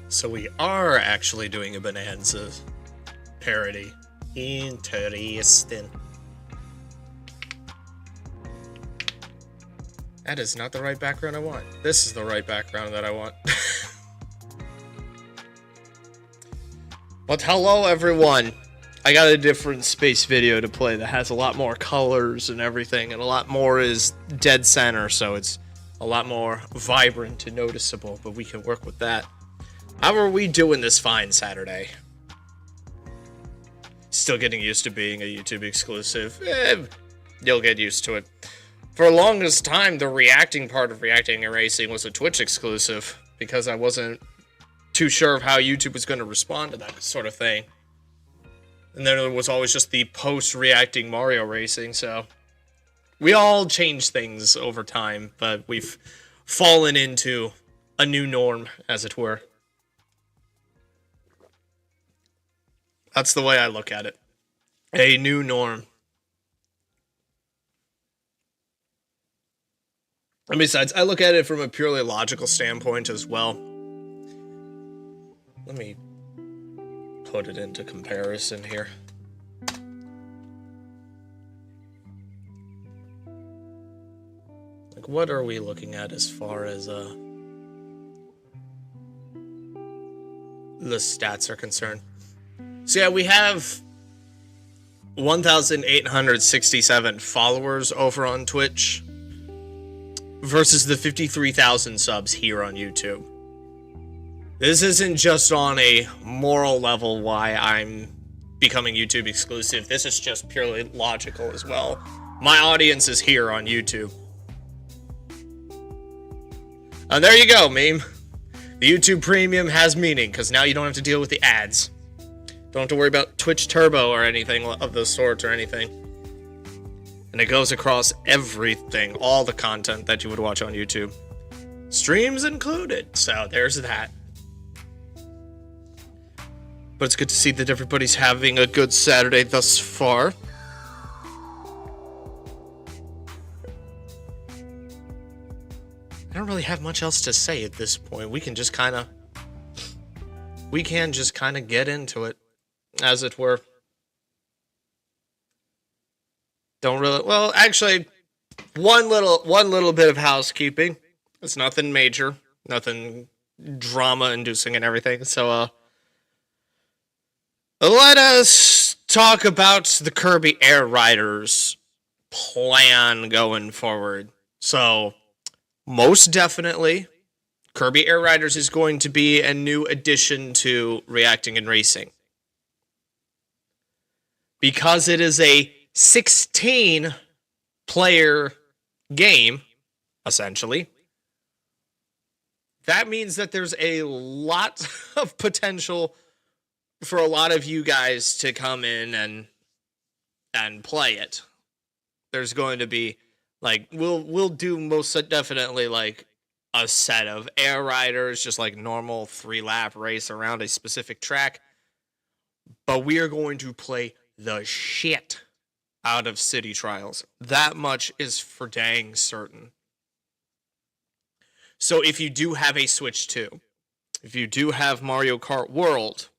So we are actually doing a Bonanza parody. Interesting. That is not the right background I want. This is the right background that I want. But hello everyone. I got a different space video to play that has a lot more colors and everything, and a lot more is dead center, so it's a lot more vibrant and noticeable, but we can work with that. How are we doing this fine Saturday? Still getting used to being a YouTube exclusive. You'll get used to it. For the longest time, the reacting part of Reacting and Racing was a Twitch exclusive, because I wasn't too sure of how YouTube was going to respond to that sort of thing. And then there was always just the post-reacting Mario Racing, so we all change things over time, but we've fallen into a new norm, as it were. That's the way I look at it. A new norm. And besides, I look at it from a purely logical standpoint as well. Let me put it into comparison here. Like, what are we looking at as far as the stats are concerned? So yeah, we have 1,867 followers over on Twitch versus the 53,000 subs here on YouTube. This isn't just on a moral level why I'm becoming YouTube exclusive. This is just purely logical as well. My audience is here on YouTube. And there you go, meme. The YouTube Premium has meaning, because now you don't have to deal with the ads. Don't have to worry about Twitch Turbo or anything of those sorts or anything. And it goes across everything, all the content that you would watch on YouTube. Streams included, so there's that. But it's good to see that everybody's having a good Saturday thus far. I don't really have much else to say at this point. We can just kind of get into it, as it were. Don't really, well, actually, one little bit of housekeeping. It's nothing major, nothing drama inducing and everything. So let us talk about the Kirby Air Riders plan going forward. So most definitely, Kirby Air Riders is going to be a new addition to Reacting and Racing. Because it is a 16-player game, essentially, that means that there's a lot of potential for a lot of you guys to come in and play it. There's going to be, like, we'll do most definitely, like, a set of Air Riders, just like normal 3-lap race around a specific track. But we are going to play the shit out of City Trials. That much is for dang certain. So if you do have a Switch 2, if you do have Mario Kart World,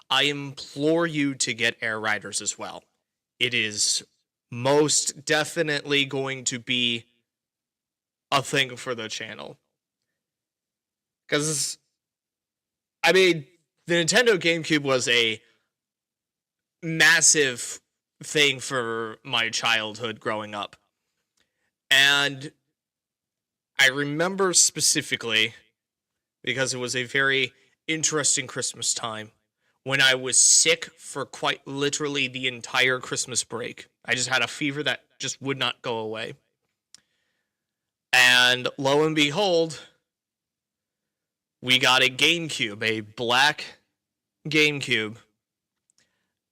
I implore you to get Air Riders as well. It is most definitely going to be a thing for the channel. Because, I mean, the Nintendo GameCube was a massive thing for my childhood growing up. And I remember specifically, because it was a very interesting Christmas time, when I was sick for quite literally the entire Christmas break. I just had a fever that just would not go away. And lo and behold, we got a GameCube, a black GameCube.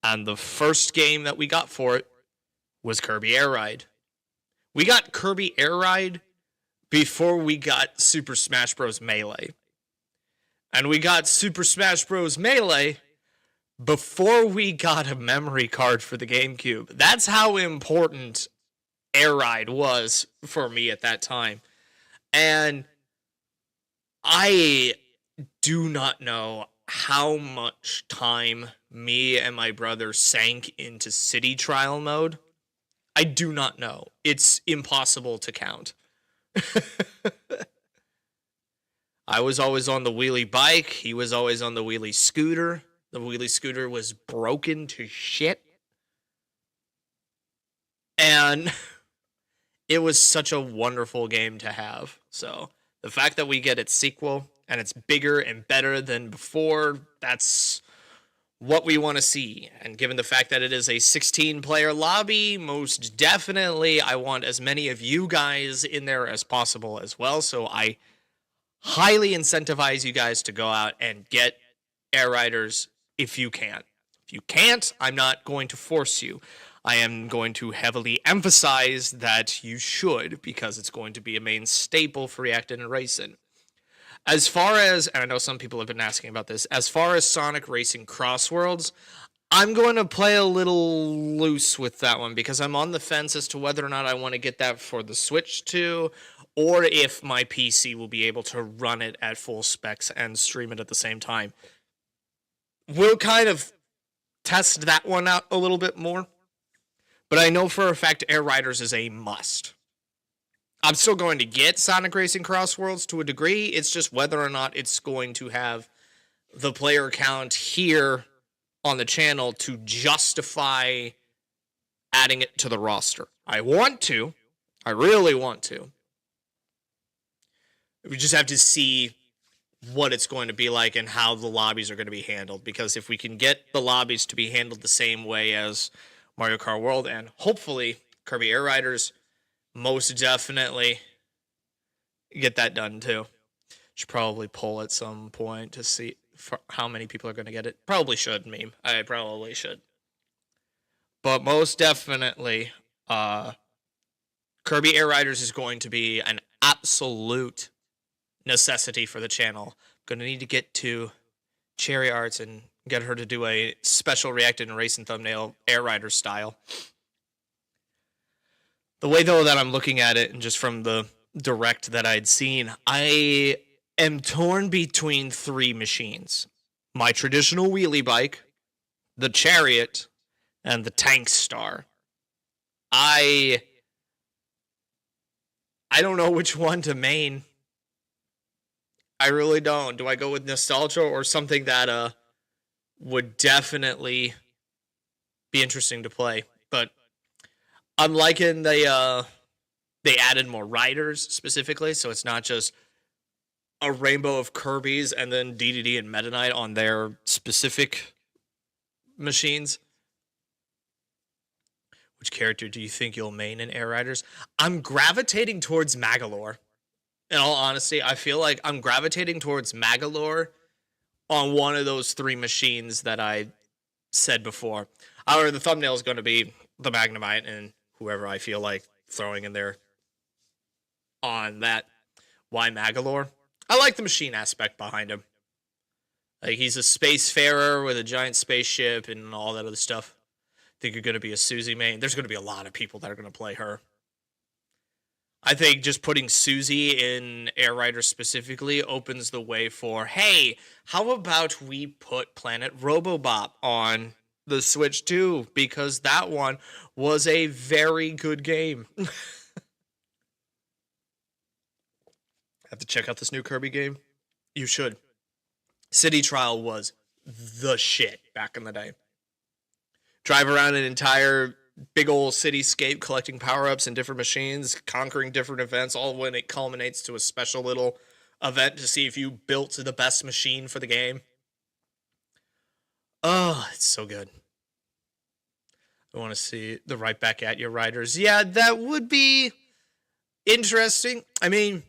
And the first game that we got for it was Kirby Air Ride. We got Kirby Air Ride before we got Super Smash Bros. Melee. And we got Super Smash Bros. Melee before we got a memory card for the GameCube. That's how important Air Ride was for me at that time. And I do not know how much time me and my brother sank into city trial mode. I do not know. It's impossible to count. I was always on the wheelie bike. He was always on the wheelie scooter. The wheelie scooter was broken to shit. And it was such a wonderful game to have. So the fact that we get its sequel and it's bigger and better than before, that's what we want to see. And given the fact that it is a 16-player lobby, most definitely I want as many of you guys in there as possible as well. So I highly incentivize you guys to go out and get Air Riders if you can. If you can't, I'm not going to force you. I am going to heavily emphasize that you should, because it's going to be a main staple for Reactin' and Racing. As far as, and I know some people have been asking about this, as far as Sonic Racing Cross Worlds, I'm going to play a little loose with that one because I'm on the fence as to whether or not I want to get that for the Switch 2, or if my PC will be able to run it at full specs and stream it at the same time. We'll kind of test that one out a little bit more. But I know for a fact Air Riders is a must. I'm still going to get Sonic Racing Cross Worlds to a degree. It's just whether or not it's going to have the player count here on the channel to justify adding it to the roster. I want to. I really want to. We just have to see what it's going to be like and how the lobbies are going to be handled. Because if we can get the lobbies to be handled the same way as Mario Kart World and hopefully Kirby Air Riders, most definitely get that done too. Should probably poll at some point to see how many people are going to get it. Probably should, meme. I probably should. But most definitely, Kirby Air Riders is going to be an absolute necessity for the channel. Going to need to get to Cherry Arts and get her to do a special Reactin' and Racing thumbnail, Air Rider style. The way, though, that I'm looking at it, and just from the direct that I'd seen, I am torn between three machines. My traditional wheelie bike, the Chariot, and the Tank Star. I don't know which one to main. I really don't. Do I go with nostalgia or something that would definitely be interesting to play? But I'm liking they added more riders specifically, so it's not just a rainbow of Kirby's and then DDD and Meta Knight on their specific machines. Which character do you think you'll main in Air Riders? I'm gravitating towards Magolor. In all honesty, I feel like I'm gravitating towards Magolor on one of those three machines that I said before. However, the thumbnail is going to be the Magnemite and whoever I feel like throwing in there on that. Why Magolor? I like the machine aspect behind him. Like, he's a spacefarer with a giant spaceship and all that other stuff. I think you're going to be a Susie main. There's going to be a lot of people that are going to play her. I think just putting Susie in Air Rider specifically opens the way for, hey, how about we put Planet Robobop on the Switch too? Because that one was a very good game. Have to check out this new Kirby game? You should. City Trial was the shit back in the day. Drive around an entire big old cityscape collecting power-ups and different machines, conquering different events, all when it culminates to a special little event to see if you built the best machine for the game. Oh, it's so good. I want to see the Right Back at You riders. Yeah, that would be interesting. I mean,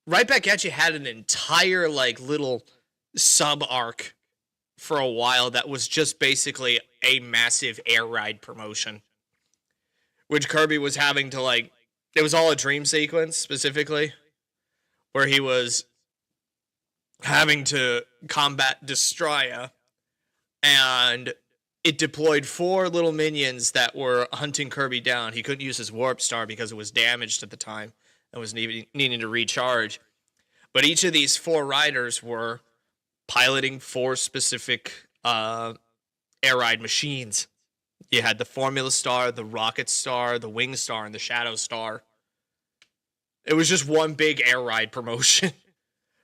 Right Back at You had an entire, like, little sub-arc for a while that was just basically a massive air ride promotion, which Kirby was having to, like, it was all a dream sequence specifically, where he was having to combat Destroya and it deployed 4 little minions that were hunting Kirby down. He couldn't use his Warp Star because it was damaged at the time and was needing to recharge. But each of these 4 riders were piloting 4 specific air ride machines. You had the Formula Star, the Rocket Star, the Wing Star, and the Shadow Star. It was just one big air ride promotion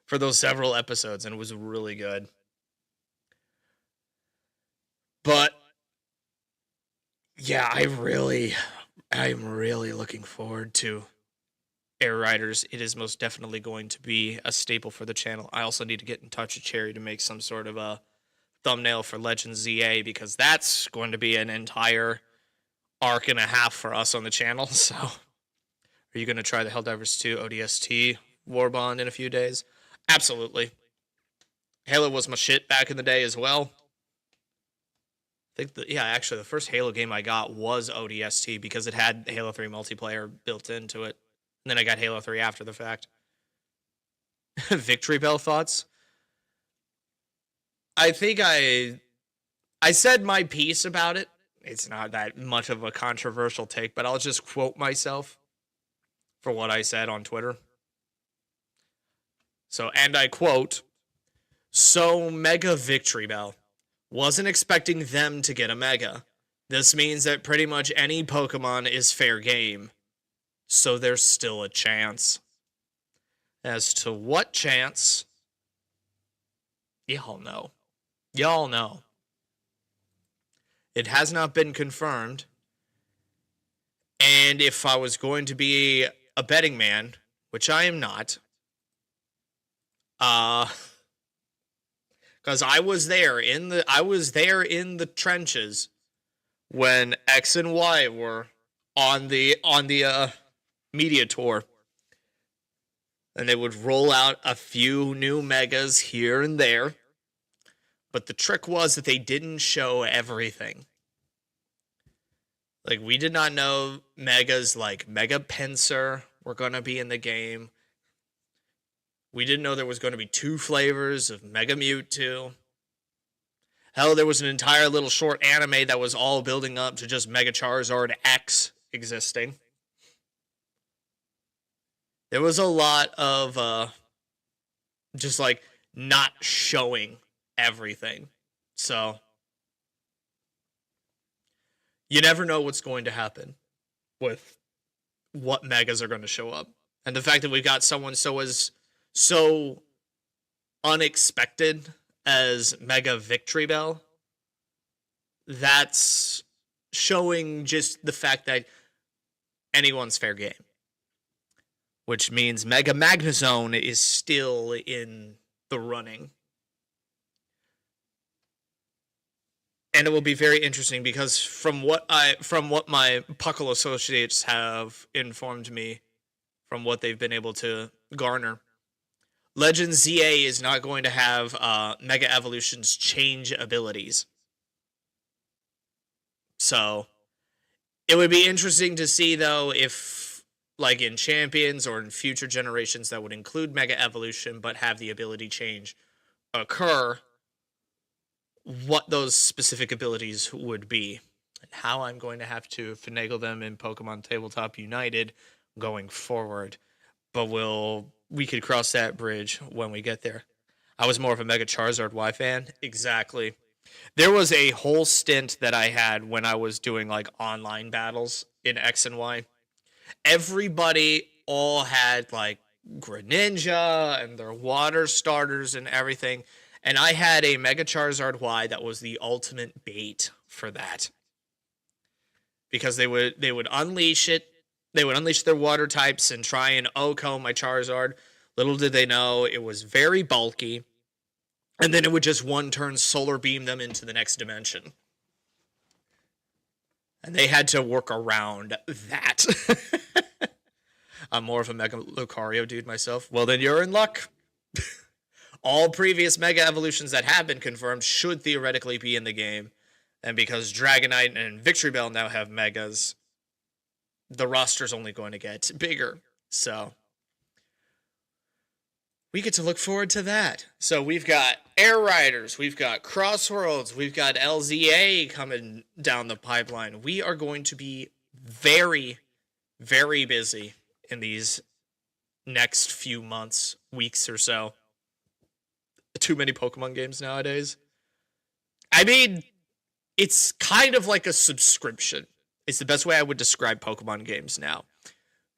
for those several episodes, and it was really good. But yeah, I'm really looking forward to Air Riders. It is most definitely going to be a staple for the channel. I also need to get in touch with Cherry to make some sort of a thumbnail for Legends ZA, because that's going to be an entire arc and a half for us on the channel. So, are you going to try the Helldivers 2 ODST Warbond in a few days? Absolutely. Halo was my shit back in the day as well. I think actually the first Halo game I got was ODST because it had Halo 3 multiplayer built into it. And then I got Halo 3 after the fact. Victory Bell thoughts? I think I said my piece about it. It's not that much of a controversial take, but I'll just quote myself for what I said on Twitter. So, and I quote, "So Mega Victory Bell. Wasn't expecting them to get a Mega. This means that pretty much any Pokemon is fair game. So there's still a chance. As to what chance, y'all know. Y'all know. It has not been confirmed. And if I was going to be a betting man, which I am not, because I was there in the trenches when X and Y were on the media tour, and they would roll out a few new Megas here and there, but the trick was that they didn't show everything. Like, we did not know Megas like Mega Pinsir were gonna be in the game. We didn't know there was going to be 2 flavors of Mega Mewtwo. Hell, there was an entire little short anime that was all building up to just Mega Charizard X existing. There was a lot of just like not showing everything. So you never know what's going to happen with what Megas are going to show up. And the fact that we've got someone so unexpected as Mega Victory Bell, that's showing just the fact that anyone's fair game. Which means Mega Magnezone is still in the running. And it will be very interesting because from what my Puckle associates have informed me, from what they've been able to garner, Legends ZA is not going to have Mega Evolution's change abilities. So it would be interesting to see, though, if, like in Champions or in future generations that would include Mega Evolution but have the ability change occur, what those specific abilities would be and how I'm going to have to finagle them in Pokemon Tabletop United going forward. But we could cross that bridge when we get there. I was more of a Mega Charizard Y fan. Exactly. There was a whole stint that I had when I was doing like online battles in X and Y. Everybody all had like Greninja and their water starters and everything. And I had a Mega Charizard Y that was the ultimate bait for that. Because they would unleash it. They would unleash their water types and try and OHKO my Charizard. Little did they know it was very bulky. And then it would just one turn solar beam them into the next dimension. And they had to work around that. I'm more of a Mega Lucario dude myself. Well, then you're in luck. All previous Mega Evolutions that have been confirmed should theoretically be in the game. And because Dragonite and Victory Bell now have Megas, the roster's only going to get bigger. So we get to look forward to that. So we've got Air Riders, we've got Crossworlds, we've got LZA coming down the pipeline. We are going to be very, very busy in these next few months, weeks or so. Too many Pokemon games nowadays. I mean, it's kind of like a subscription. It's the best way I would describe Pokemon games now.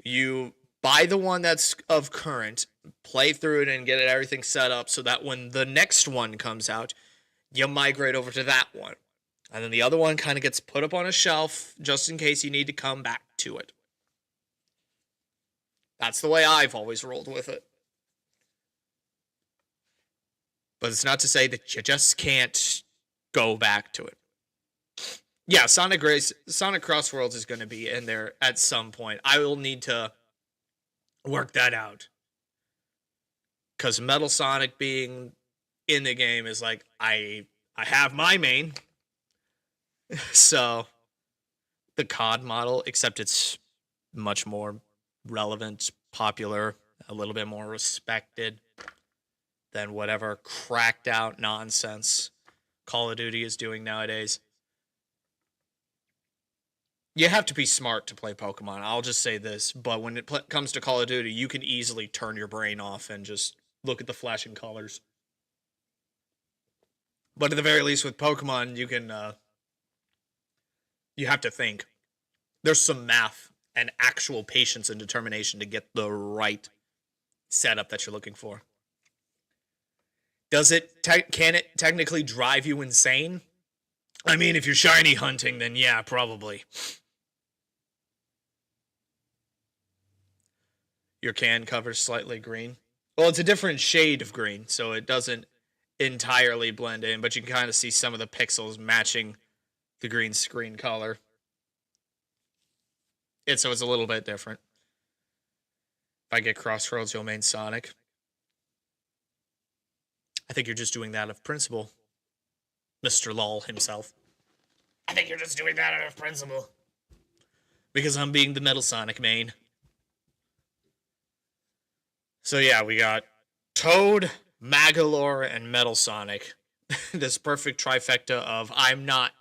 You buy the one that's of current, play through it and get everything set up so that when the next one comes out, you migrate over to that one. And then the other one kind of gets put up on a shelf just in case you need to come back to it. That's the way I've always rolled with it. But it's not to say that you just can't go back to it. Yeah, Sonic Crossworlds is going to be in there at some point. I will need to work that out. Because Metal Sonic being in the game is like, I have my main. So, the COD model, except it's much more relevant, popular, a little bit more respected than whatever cracked out nonsense Call of Duty is doing nowadays. You have to be smart to play Pokemon. I'll just say this, but when it comes to Call of Duty, you can easily turn your brain off and just look at the flashing colors. But at the very least with Pokemon, you can you have to think. There's some math and actual patience and determination to get the right setup that you're looking for. Can it technically drive you insane? I mean, if you're shiny hunting, then yeah, probably. Your can cover's slightly green. Well, it's a different shade of green, so it doesn't entirely blend in, but you can kind of see some of the pixels matching the green screen color. So it's a little bit different. If I get Crossroads, you'll main Sonic. I think you're just doing that out of principle. Mr. Lol himself. I think you're just doing that out of principle. Because I'm being the Metal Sonic main. So yeah, we got Toad, Magolor, and Metal Sonic. This perfect trifecta of I'm not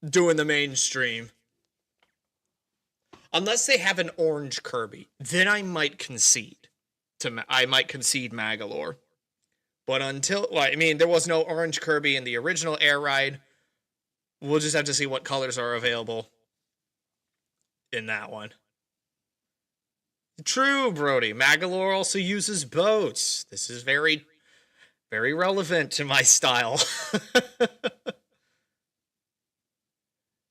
doing the mainstream. Unless they have an orange Kirby, then I might concede. I might concede Magolor. But there was no orange Kirby in the original Air Ride. We'll just have to see what colors are available in that one. True, Brody. Magolor also uses boats. This is very, very relevant to my style.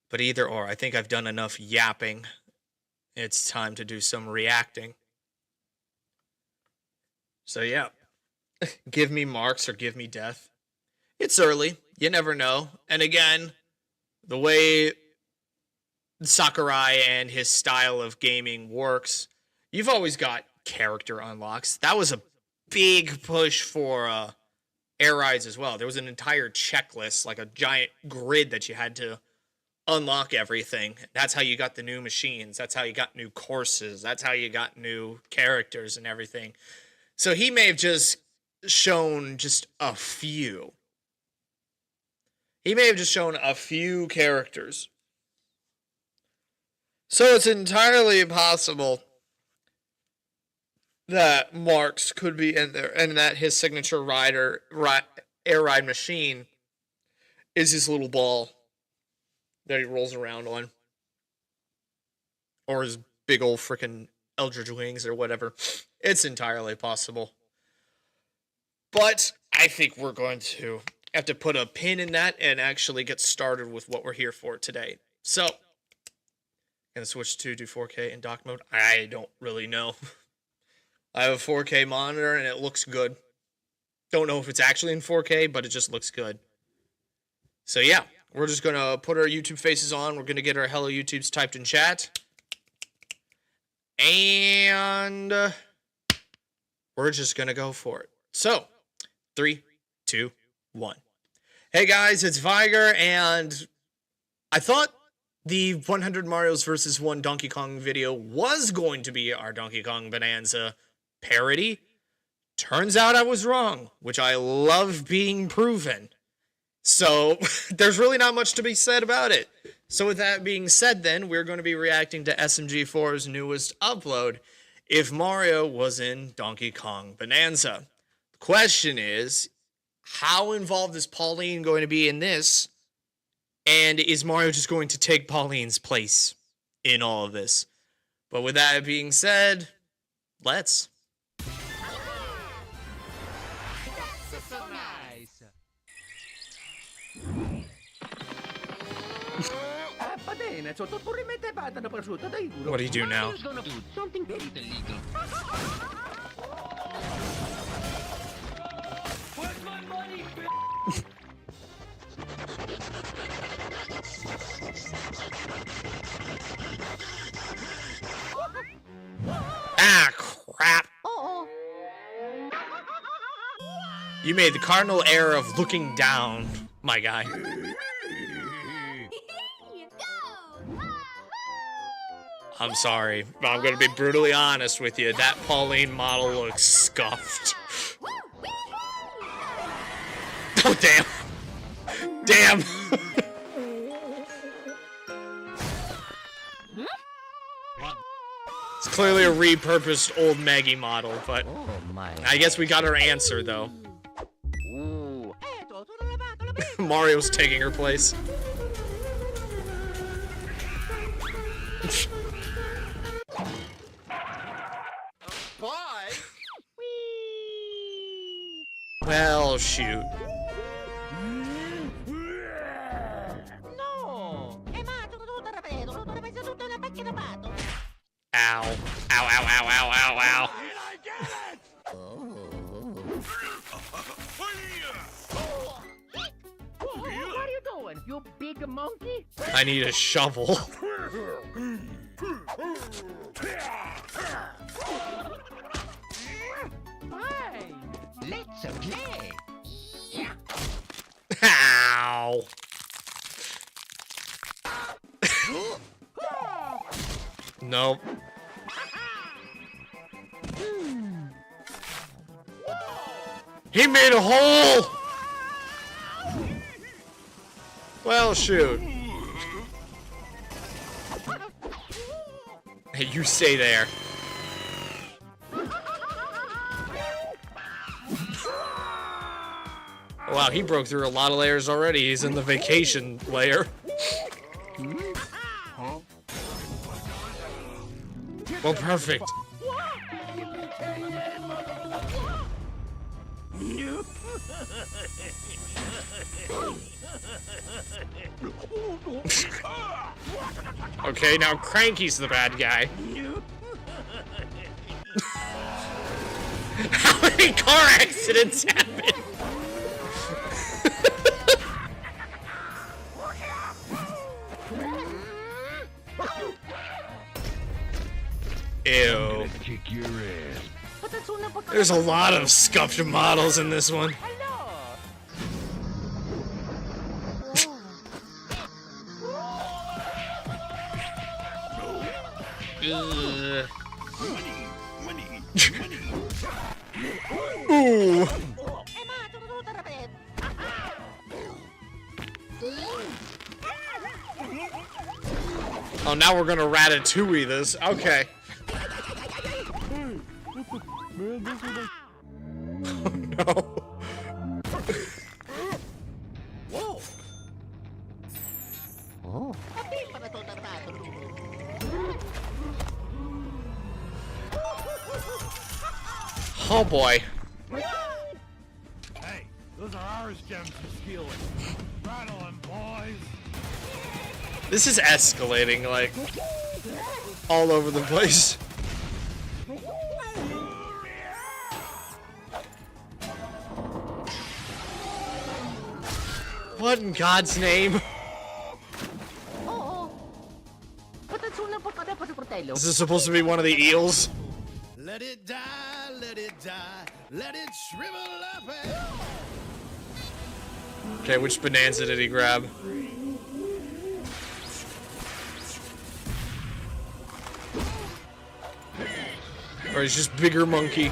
But either or, I think I've done enough yapping. It's time to do some reacting. So yeah. Give me marks or give me death. It's early. You never know. And again, the way Sakurai and his style of gaming works, you've always got character unlocks. That was a big push for Air Rides as well. There was an entire checklist, like a giant grid that you had to unlock everything. That's how you got the new machines. That's how you got new courses. That's how you got new characters and everything. So he may have just shown just a few. He may have just shown a few characters. So it's entirely possible that Marks could be in there and that his signature Air Ride machine is his little ball that he rolls around on. Or his big old freaking Eldritch Wings or whatever. It's entirely possible. But I think we're going to have to put a pin in that and actually get started with what we're here for today. So, gonna switch to do 4K in dock mode? I don't really know. I have a 4K monitor and it looks good. Don't know if it's actually in 4K, but it just looks good. So yeah, we're just gonna put our YouTube faces on. We're gonna get our hello YouTubes typed in chat. And we're just gonna go for it. So, 3, 2, 1. Hey guys, it's Viger, and I thought the 100 Marios versus 1 Donkey Kong video was going to be our Donkey Kong Bonanza parody, Turns out I was wrong, which I love being proven. So there's really not much to be said about it. So with that being said, then, we're going to be reacting to SMG4's newest upload, If Mario Was in Donkey Kong Bonanza. The question is, how involved is Pauline going to be in this? And is Mario just going to take Pauline's place in all of this? But with that being said, let's. What do you do now? Something very illegal. Where's my money? Ah, crap. You made the cardinal error of looking down, my guy. I'm sorry, but I'm gonna be brutally honest with you. That Pauline model looks scuffed. Oh, damn. Damn. It's clearly a repurposed old Maggie model, but I guess we got our answer, though. Mario's taking her place. Well, shoot. Ow. Ow, ow, ow, ow, ow, ow. What are you doing, you big monkey? I need a shovel. Hey, let's play. Ow. Nope. He made a hole! Well, shoot. Hey, you stay there. Wow, he broke through a lot of layers already. He's in the vacation layer. Well, perfect. Okay, now Cranky's the bad guy. How many car accidents happen? Ew. There's a lot of scuffed models in this one. Ooh. Oh, now we're gonna Ratatouille this. Okay. Oh no. Whoa. Oh. Oh boy. Hey, those are ours gems to steal it. Rattle 'em, boys. This is escalating, like, all over the place. What in God's name? This is supposed to be one of the eels. Let it die, let it die, let it shrivel up. Okay, which bonanza did he grab? Or he's just bigger monkey.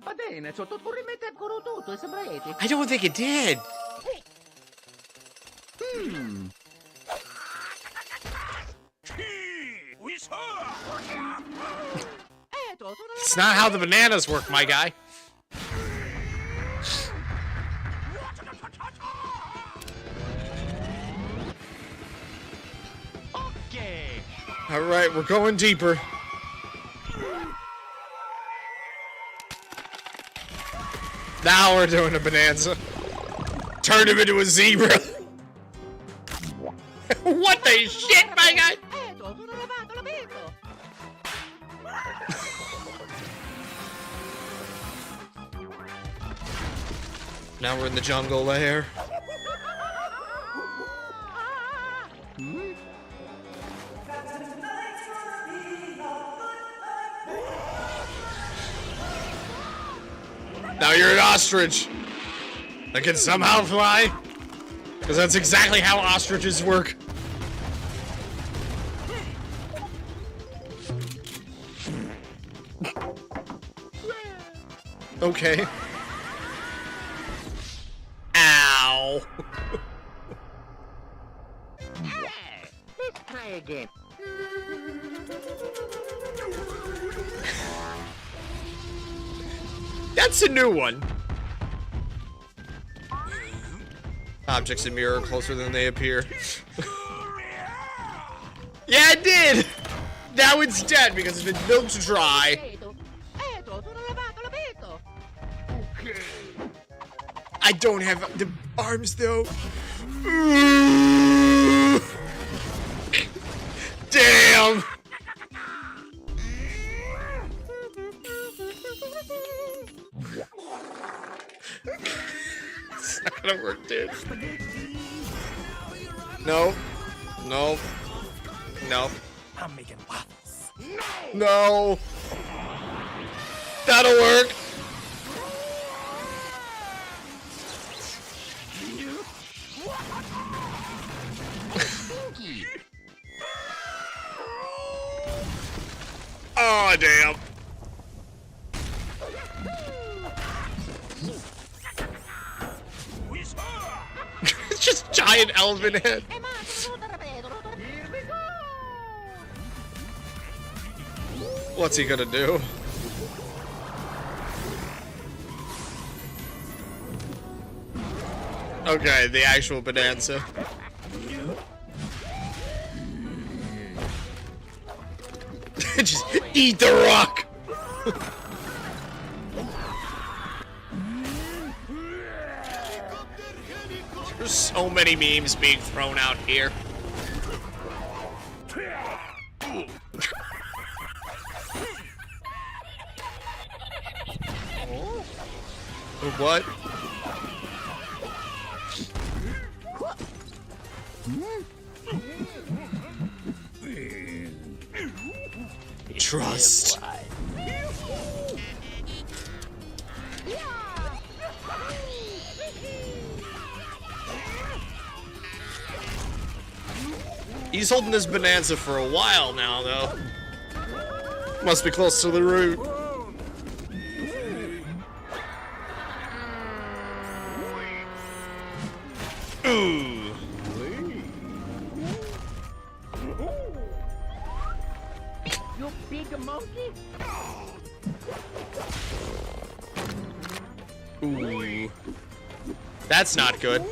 Va bene, sotto corrimete ancora tutto, sembrate. I don't think it did. It's not how the bananas work, my guy. Okay. All right, we're going deeper. Now we're doing a bonanza. Turn him into a zebra. What the shit, my guy? Now we're in the jungle lair. Now you're an ostrich that can somehow fly, because that's exactly how ostriches work. Okay. Ow. Let's try again. That's a new one. Objects in mirror closer than they appear. Yeah, it did! Now it's dead because it's been milked dry. I don't have the arms though. Damn! It's not gonna work, dude. No. No. No. I'm making waffles. No. That'll work. Oh, damn. It's just giant elephant head. What's he gonna do? Okay, the actual bonanza. Just eat the rock. There's so many memes being thrown out here. What? Trust. He's holding this bonanza for a while now, though. Must be close to the root. Ooh. You big monkey? Ooh. That's not good.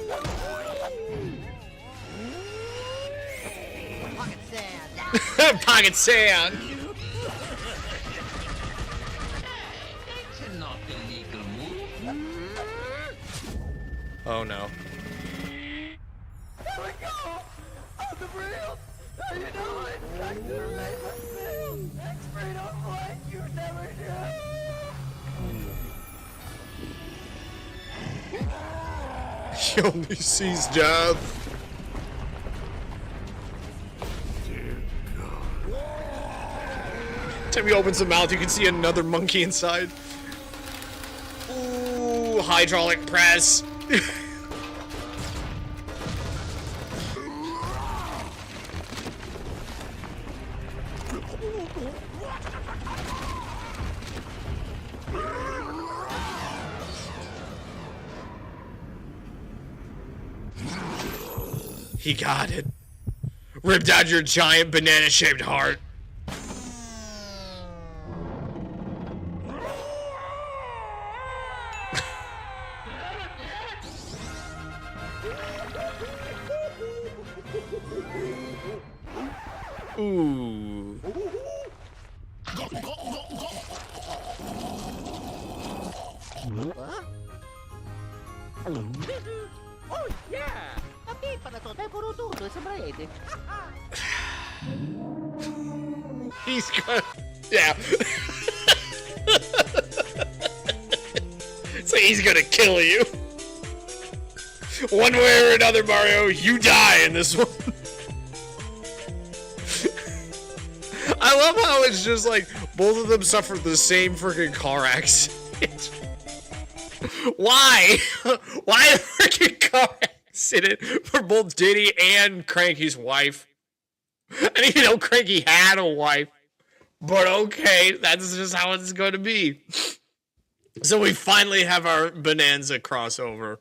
Pocket sand. That's not illegal move. Oh no. There we go! On the rails! How you doing? I could have made myself! Expert on what you never knew! He only sees death. Time he opens the mouth, you can see another monkey inside. Ooh, hydraulic press. He got it. Ripped out your giant banana-shaped heart. Ooh. Oh yeah! Tapi para to tayo puro tudo sa braid. He's gonna... Yeah. So he's gonna kill you. One way or another, Mario, you die in this one. I love how it's just like both of them suffered the same freaking car accident. Why? Why a freaking car accident for both Diddy and Cranky's wife? And you know, Cranky had a wife. But okay, that's just how it's going to be. So we finally have our Bonanza crossover.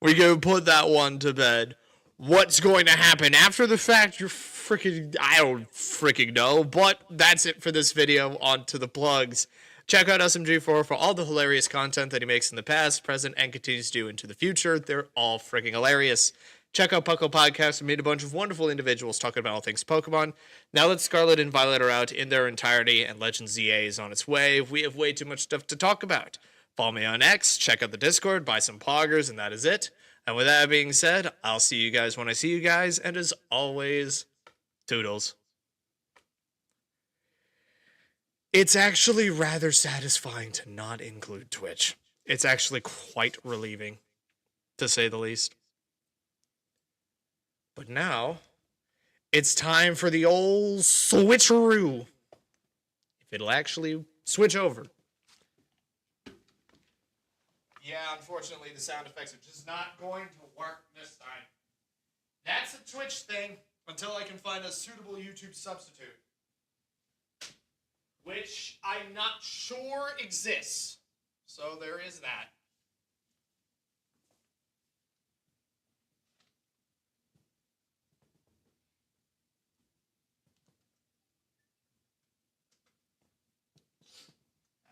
We go put that one to bed. What's going to happen after the fact? You're freaking... I don't freaking know. But that's it for this video. On to the plugs. Check out SMG4 for all the hilarious content that he makes in the past, present, and continues to do into the future. They're all freaking hilarious. Check out Puckle Podcast. We made a bunch of wonderful individuals talking about all things Pokemon. Now that Scarlet and Violet are out in their entirety and Legends ZA is on its way, we have way too much stuff to talk about. Follow me on X, check out the Discord, buy some poggers, and that is it. And with that being said, I'll see you guys when I see you guys. And as always, toodles. It's actually rather satisfying to not include Twitch. It's actually quite relieving, to say the least. But now, it's time for the old switcheroo. If it'll actually switch over. Yeah, unfortunately, the sound effects are just not going to work this time. That's a Twitch thing until I can find a suitable YouTube substitute. Which I'm not sure exists. So there is that.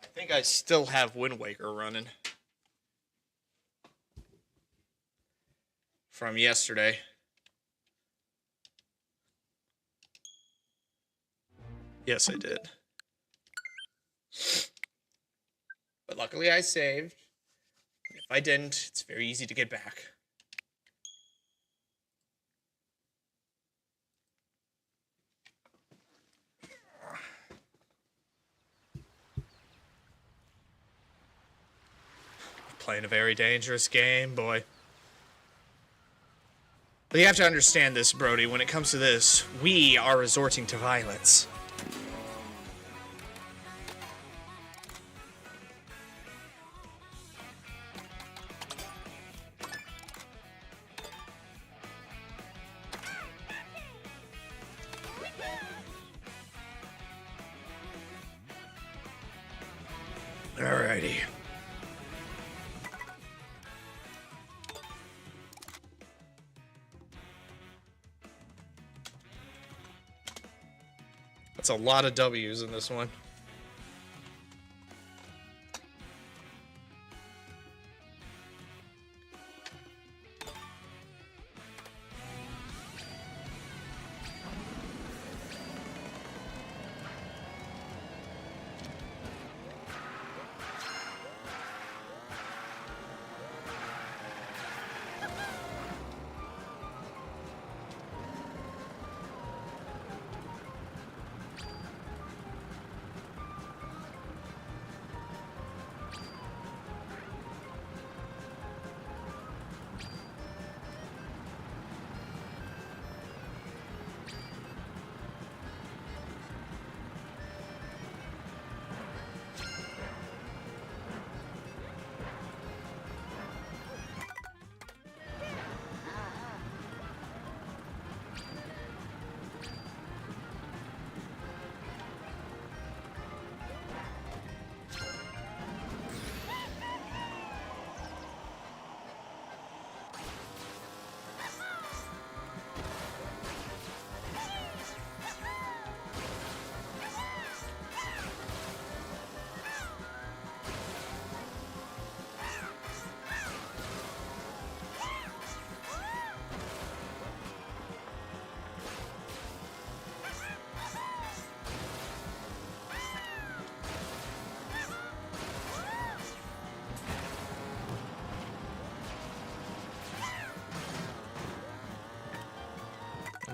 I think I still have Wind Waker running. From yesterday. Yes, I did. But luckily I saved. If I didn't, it's very easy to get back. Playing a very dangerous game, boy. But you have to understand this, Brody. When it comes to this, we are resorting to violence. Alrighty. That's a lot of W's in this one.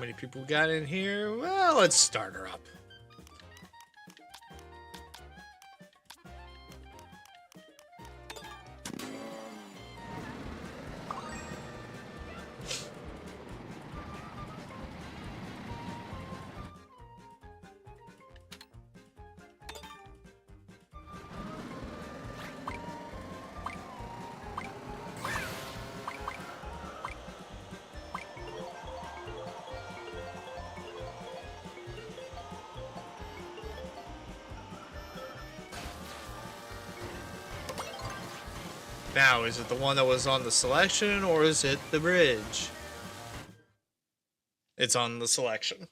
How many people got in here? Well, let's start her up. Now, is it the one that was on the selection, or is it the bridge? It's on the selection.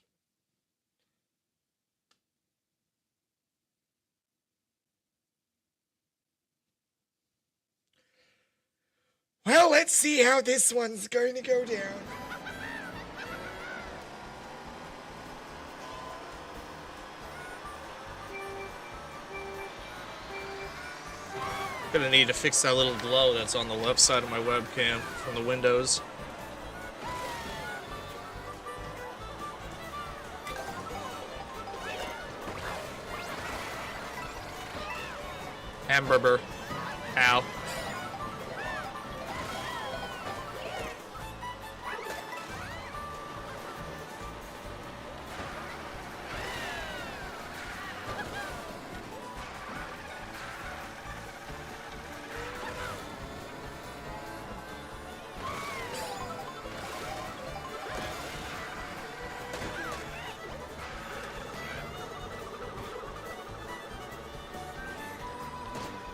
Well, let's see how this one's going to go down. Gonna need to fix that little glow that's on the left side of my webcam from the windows. Hamburger. Ow.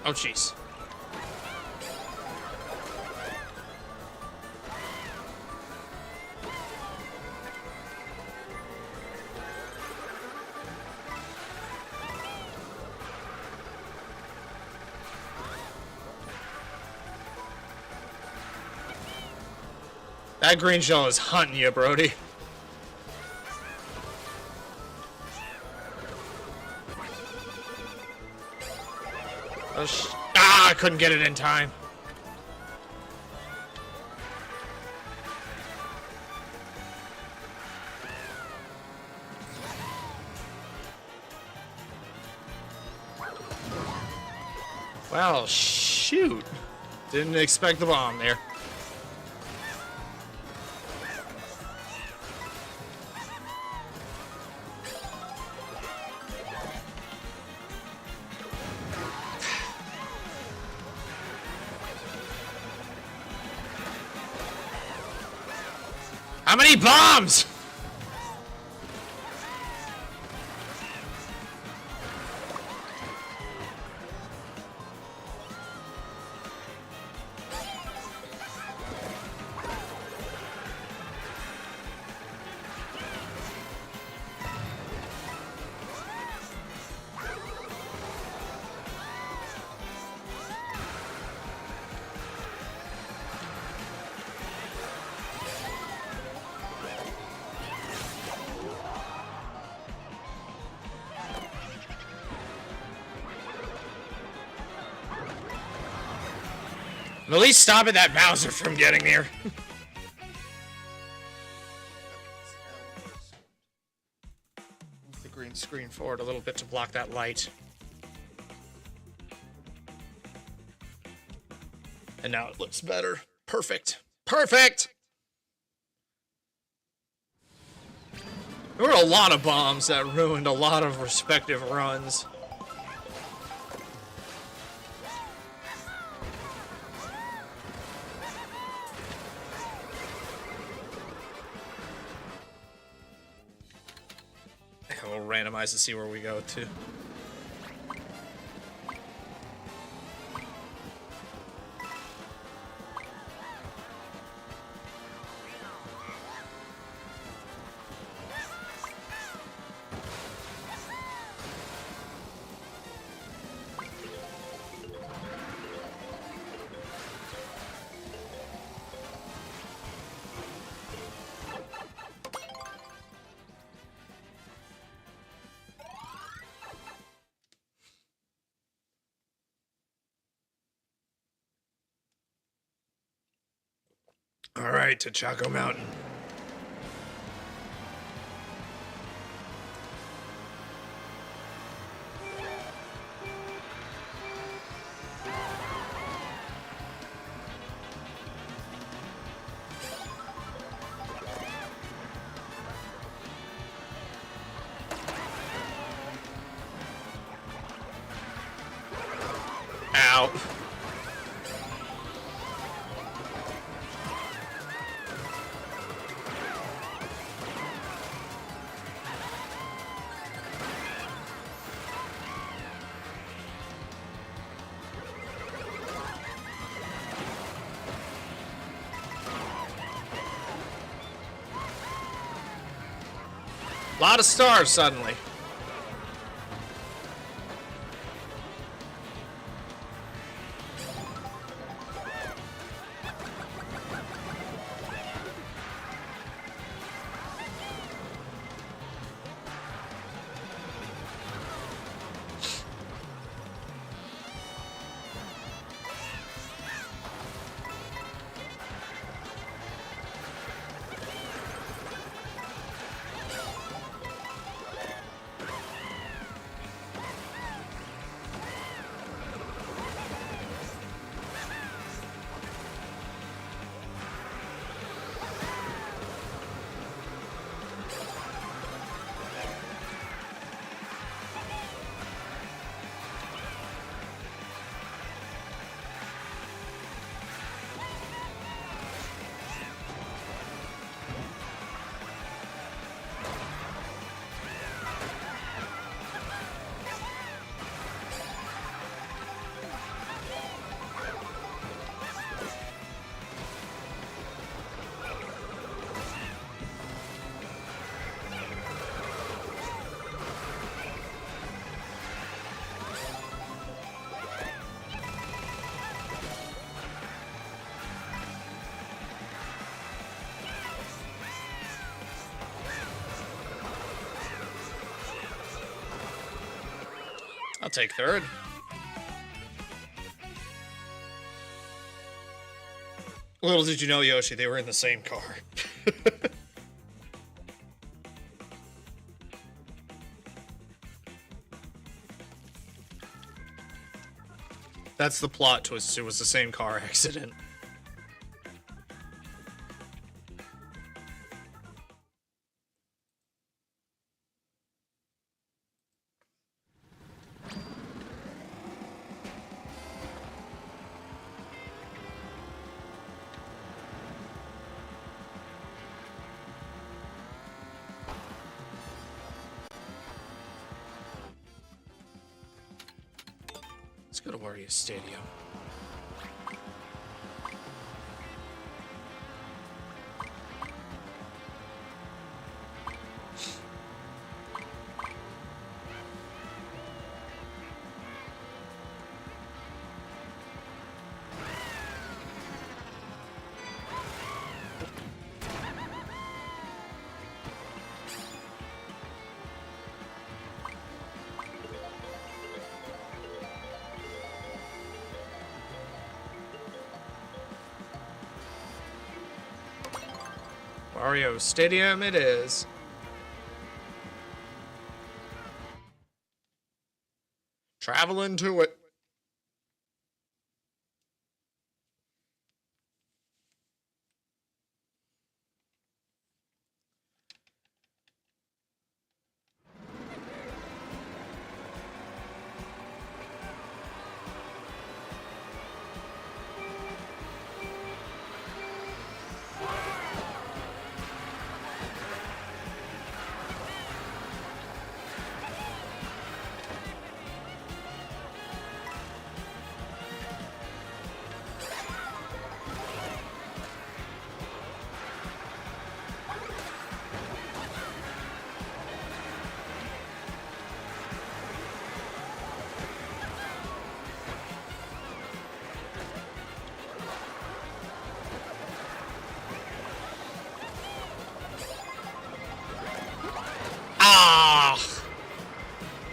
Oh, jeez. That green shell is hunting you, Brody. I couldn't get it in time. Well, shoot. Didn't expect the bomb there. How many bombs? At least stopping that Bowser from getting there. Move the green screen forward a little bit to block that light. And now it looks better. Perfect. Perfect! There were a lot of bombs that ruined a lot of respective runs. We'll randomize to see where we go to. All right, to Chaco Mountain. Ow. A lot of stars suddenly. I'll take third. Little did you know, Yoshi, they were in the same car. That's the plot twist. It was the same car accident. Let's go to Wario Stadium. Wario Stadium it is. Traveling to it.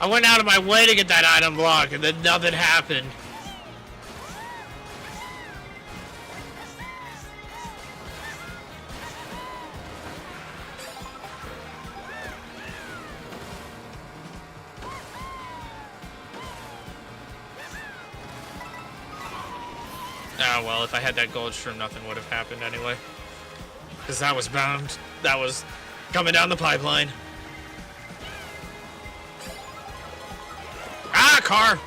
I went out of my way to get that item block, and then nothing happened. Ah, well, if I had that gold shroom, nothing would have happened anyway. Because that was bound. That was coming down the pipeline. Ah, car!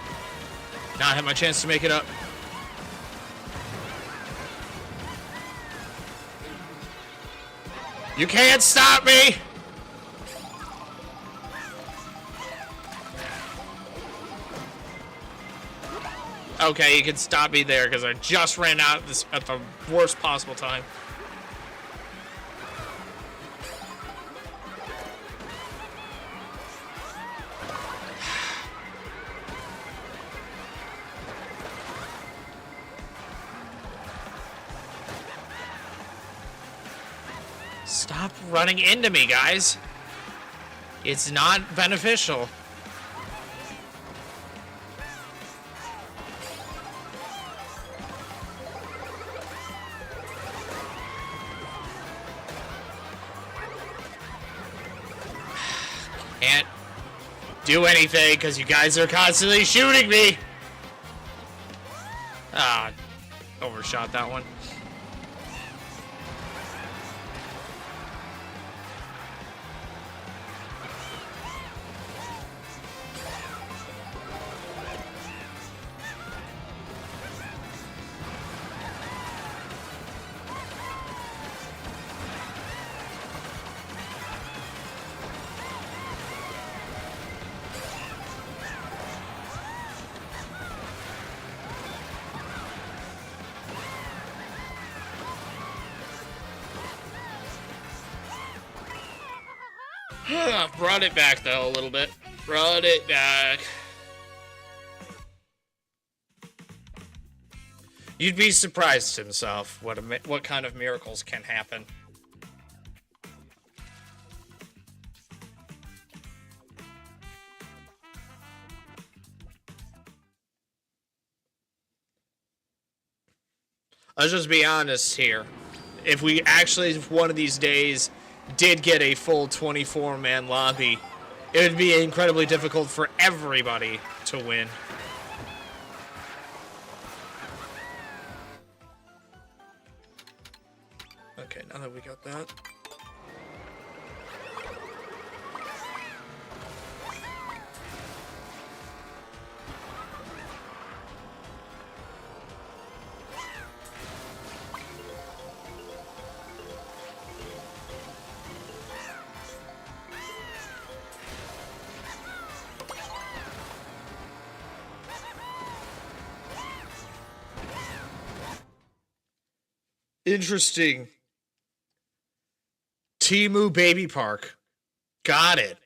Not have my chance to make it up. You can't stop me! Okay, you can stop me there because I just ran out of this at the worst possible time. Stop running into me, guys. It's not beneficial. Can't do anything because you guys are constantly shooting me. Ah, overshot that one. Brought it back though a little bit. Brought it back. You'd be surprised himself what kind of miracles can happen. Let's just be honest here. If we actually, one of these days, did get a full 24-man lobby, it would be incredibly difficult for everybody to win. Okay, now that we got that. Interesting. Temu Baby Park. Got it.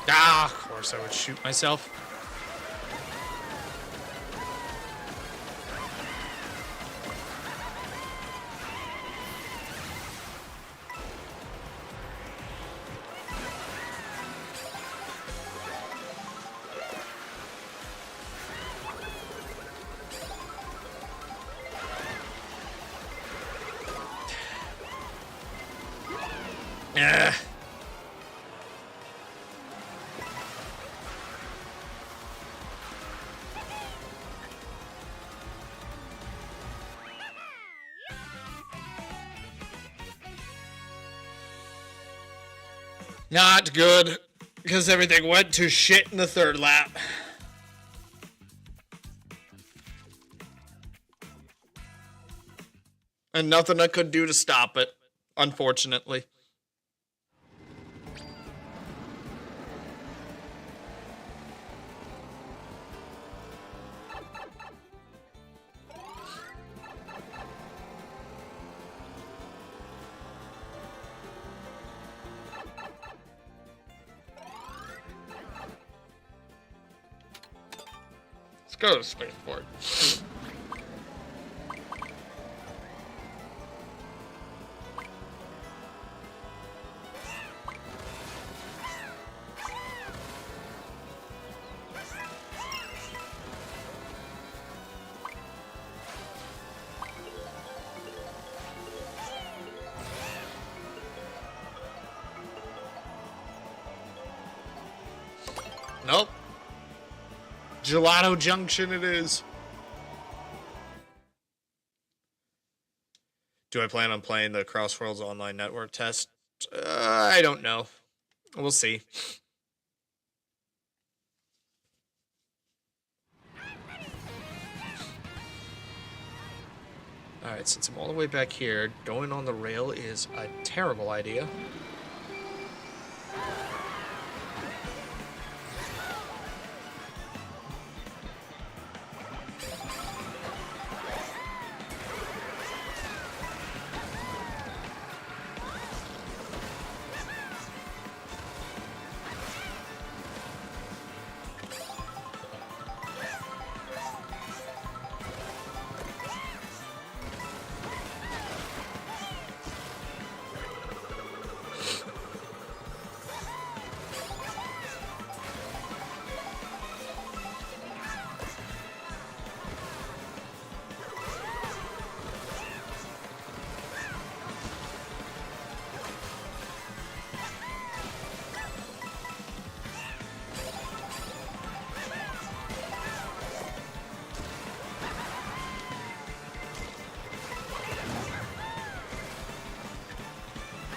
Ah, of course I would shoot myself. Not good, because everything went to shit in the third lap. And nothing I could do to stop it, unfortunately. Let's go to spaceport. Nope. Gelato Junction it is. Do I plan on playing the Crossworlds Online Network test? I don't know. We'll see. Alright, since I'm all the way back here, going on the rail is a terrible idea.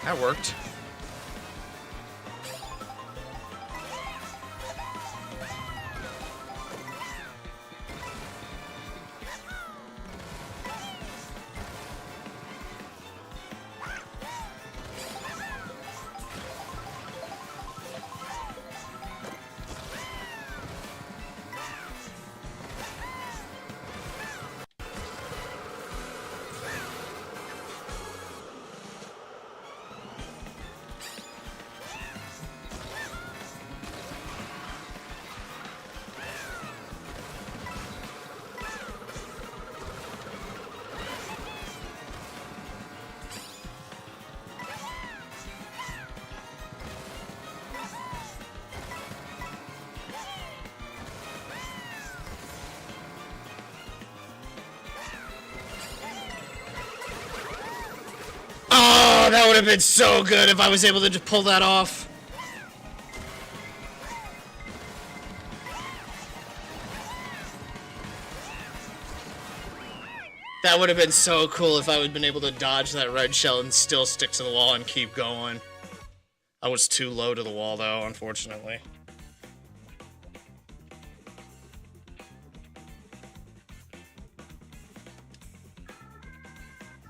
That worked. Oh, that would have been so good if I was able to just pull that off. That would have been so cool if I would have been able to dodge that red shell and still stick to the wall and keep going. I was too low to the wall, though, unfortunately.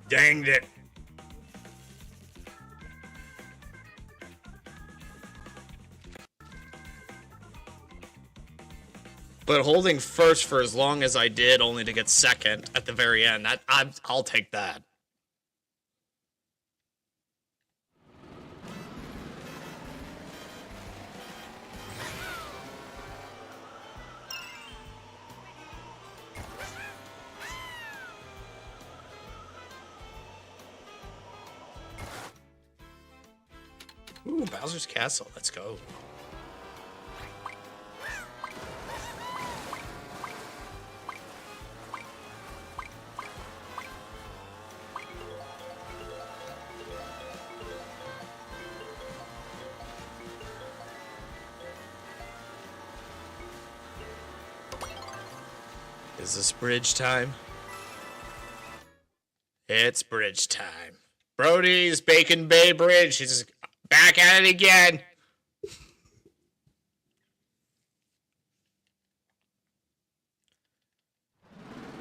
Danged it. But holding first for as long as I did, only to get second at the very end, I'll take that. Ooh, Bowser's Castle. Let's go. Is this bridge time? It's bridge time. Brody's Bacon Bay Bridge. He's back at it again.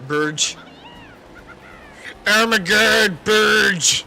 Burge. Armageddon Burge.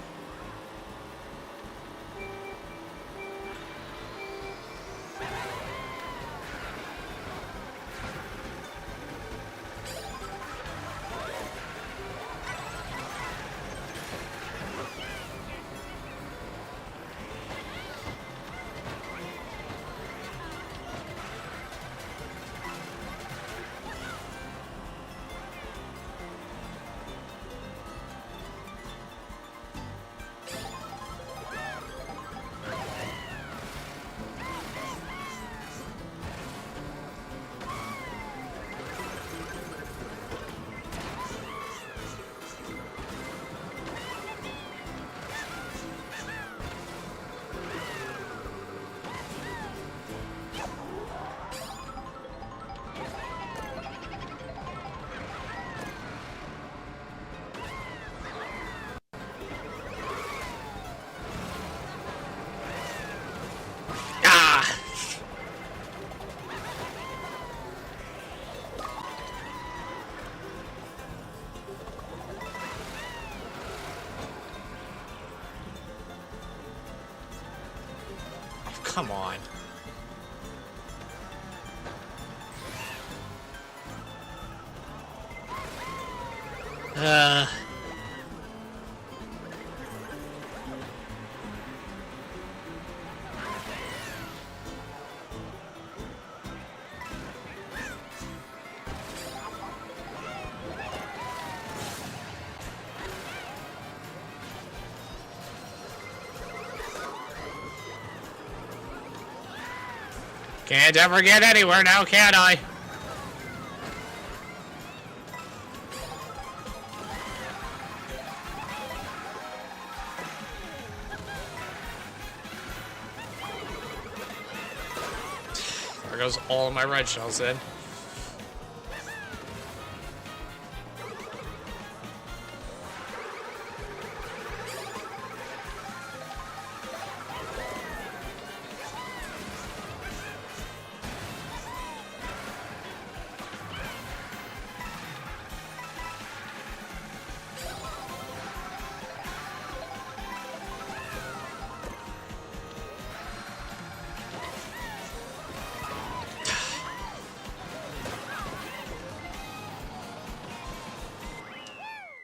Ah! Oh, come on. Uh... Can't ever get anywhere now, can I? There goes all of my red shells in.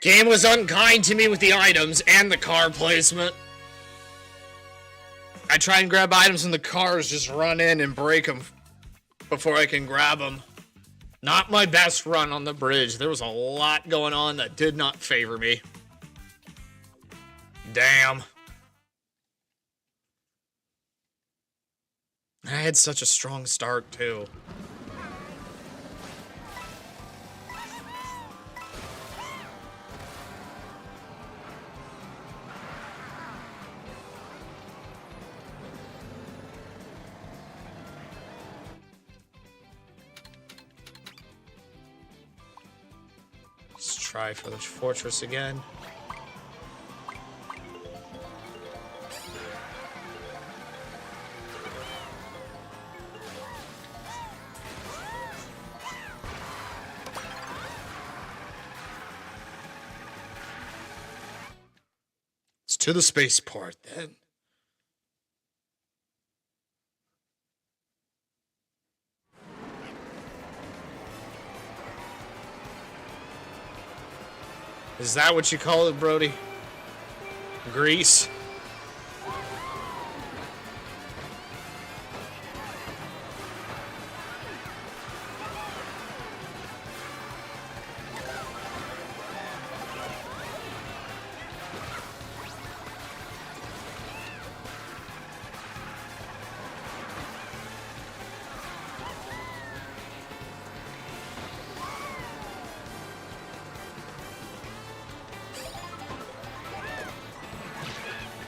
Game was unkind to me with the items and the car placement. I try and grab items and the cars just run in and break them before I can grab them. Not my best run on the bridge. There was a lot going on that did not favor me. Damn. I had such a strong start too. Let's try for the fortress again. It's to the spaceport then. Is that what you call it, Brody? Grease?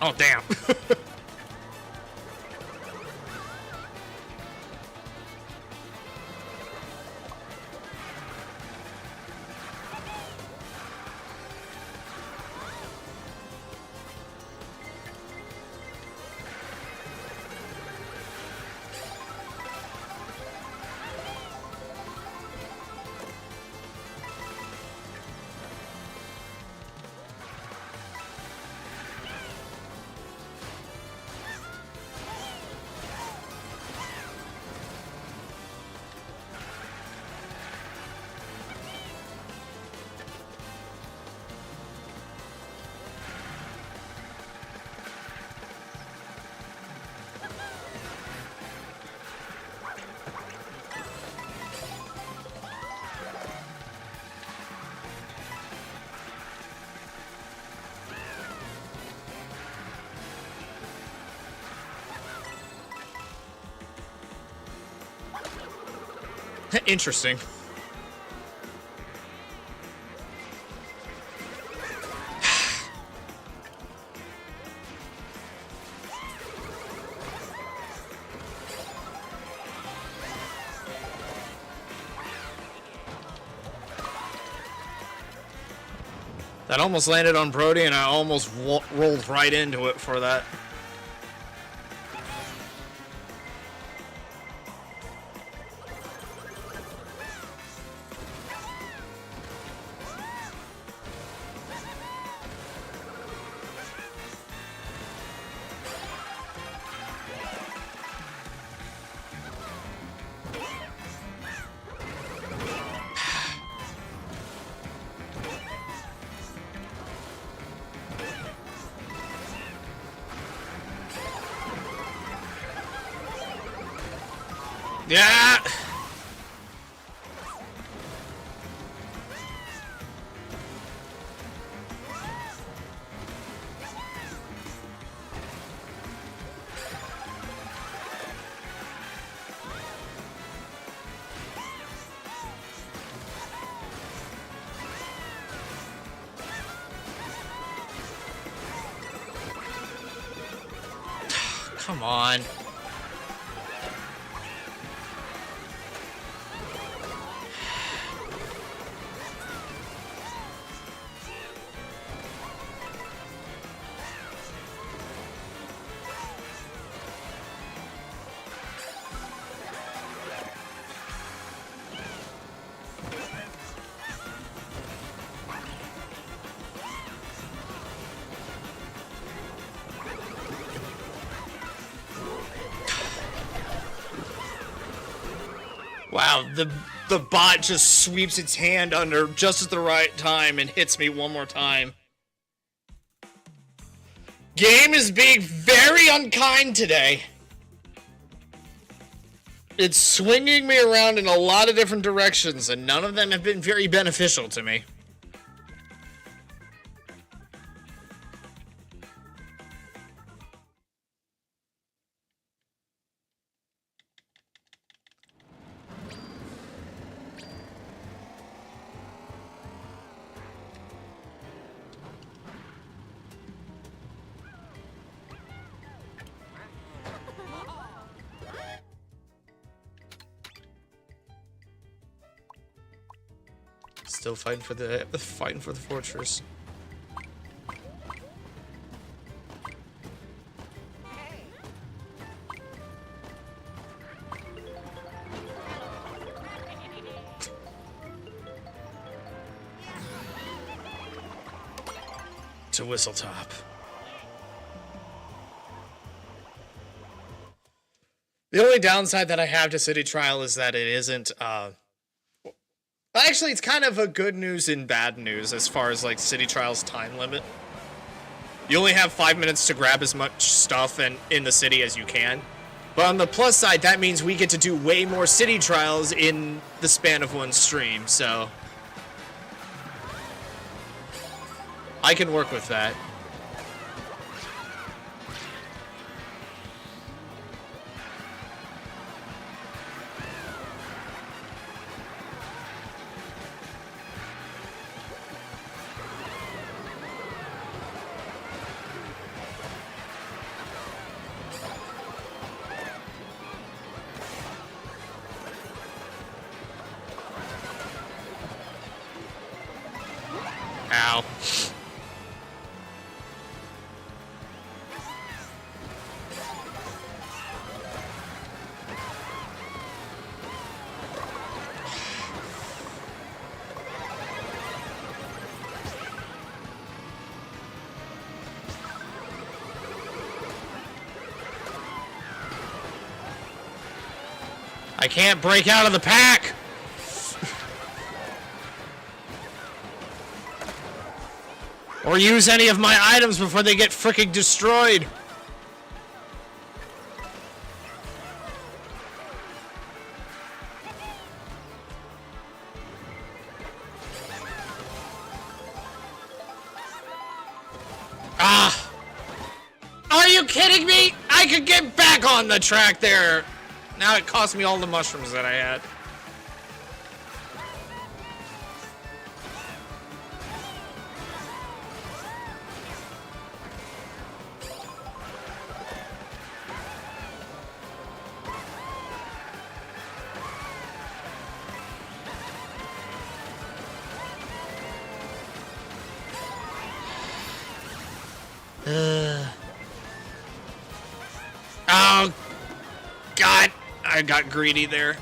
Oh, damn. Interesting. That almost landed on Brody, and I almost rolled right into it for that. Yeah. Come on. Wow, the bot just sweeps its hand under just at the right time and hits me one more time. Game is being very unkind today. It's swinging me around in a lot of different directions, and none of them have been very beneficial to me. Still fighting for the fortress. To Whistletop. The only downside that I have to City Trial is that it isn't, actually, it's kind of a good news and bad news as far as, like, City Trial's time limit. You only have 5 minutes to grab as much stuff in the city as you can. But on the plus side, that means we get to do way more City Trials in the span of one stream, so I can work with that. Ow. I can't break out of the pack! Or use any of my items before they get fricking destroyed. Ah! Are you kidding me? I could get back on the track there. Now it cost me all the mushrooms that I had. God, I got greedy there.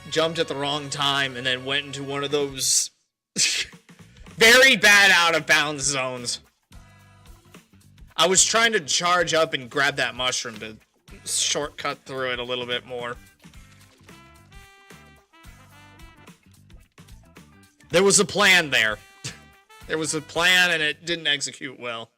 Jumped at the wrong time and then went into one of those very bad out of bounds zones. I was trying to charge up and grab that mushroom to shortcut through it a little bit more. There was a plan there. There was a plan and it didn't execute well.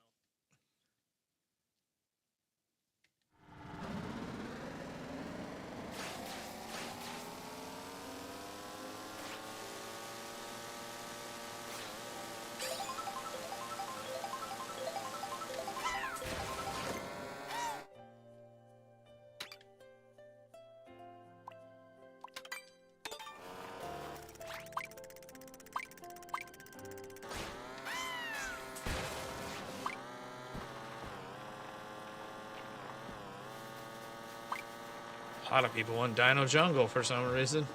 A lot of people want Dino Jungle for some reason.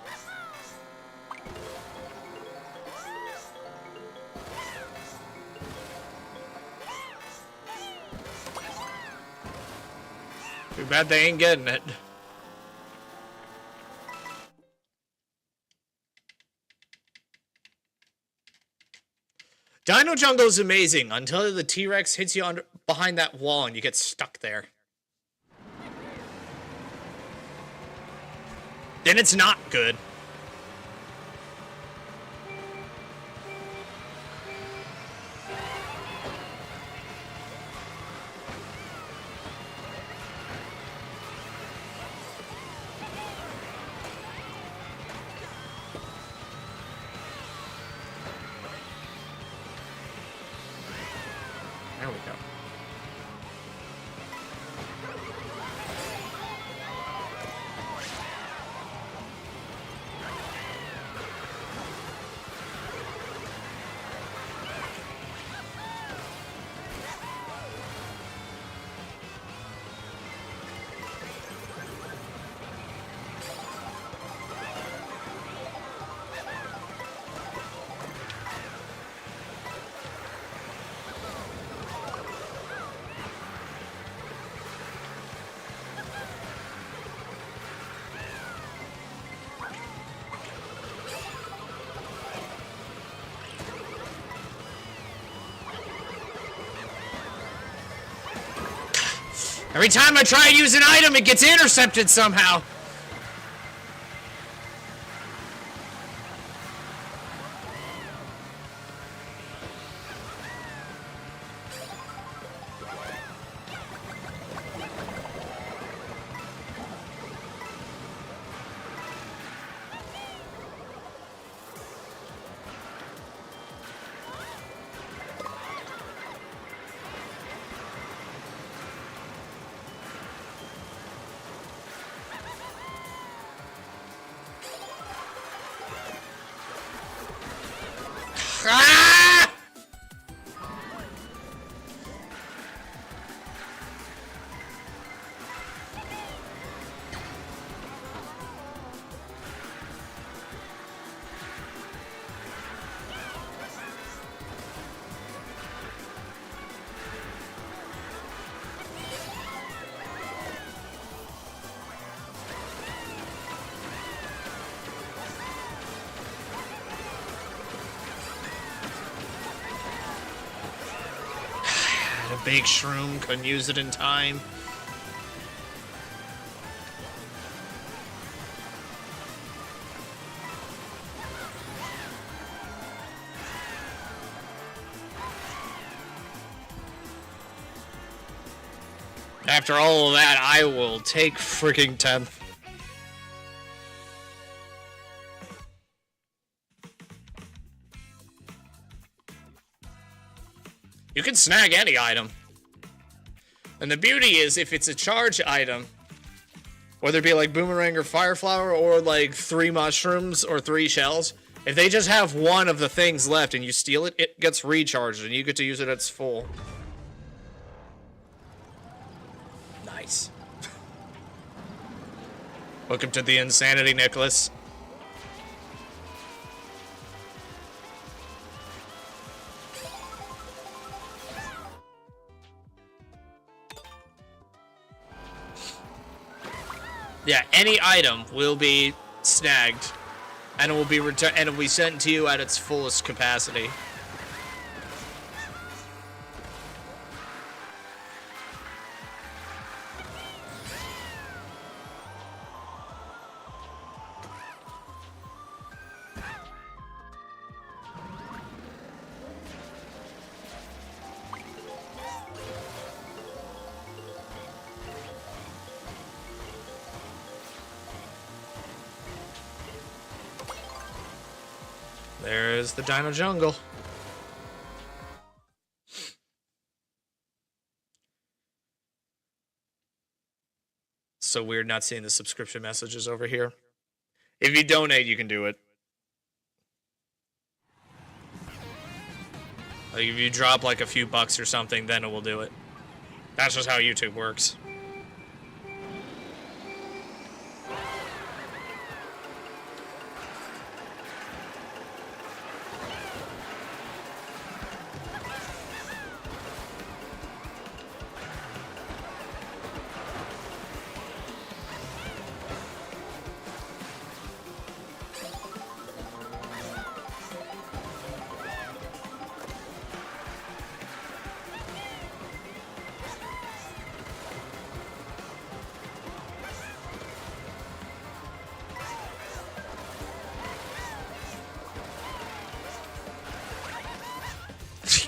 Too bad they ain't getting it. Dino Jungle is amazing until the T-Rex hits you behind that wall and you get stuck there. Then it's not good. There we go. Every time I try to use an item, it gets intercepted somehow. Ah! A big shroom, couldn't use it in time. After all of that, I will take freaking 10th. You can snag any item. And the beauty is, if it's a charge item, whether it be like Boomerang or Fire Flower, or like 3 mushrooms or 3 shells, if they just have one of the things left and you steal it, it gets recharged and you get to use it at its full. Nice. Welcome to the insanity, Nicholas. Yeah, any item will be snagged, and it will be returned, and it will be sent to you at its fullest capacity. There's the Dino Jungle. So weird not seeing the subscription messages over here. If you donate, you can do it. Like if you drop like a few bucks or something, then it will do it. That's just how YouTube works.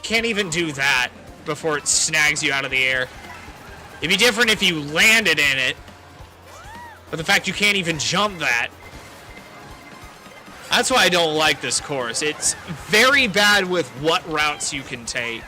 Can't even do that before it snags you out of the air. It'd be different if you landed in it, but the fact you can't even jump that. That's why I don't like this course. It's very bad with what routes you can take.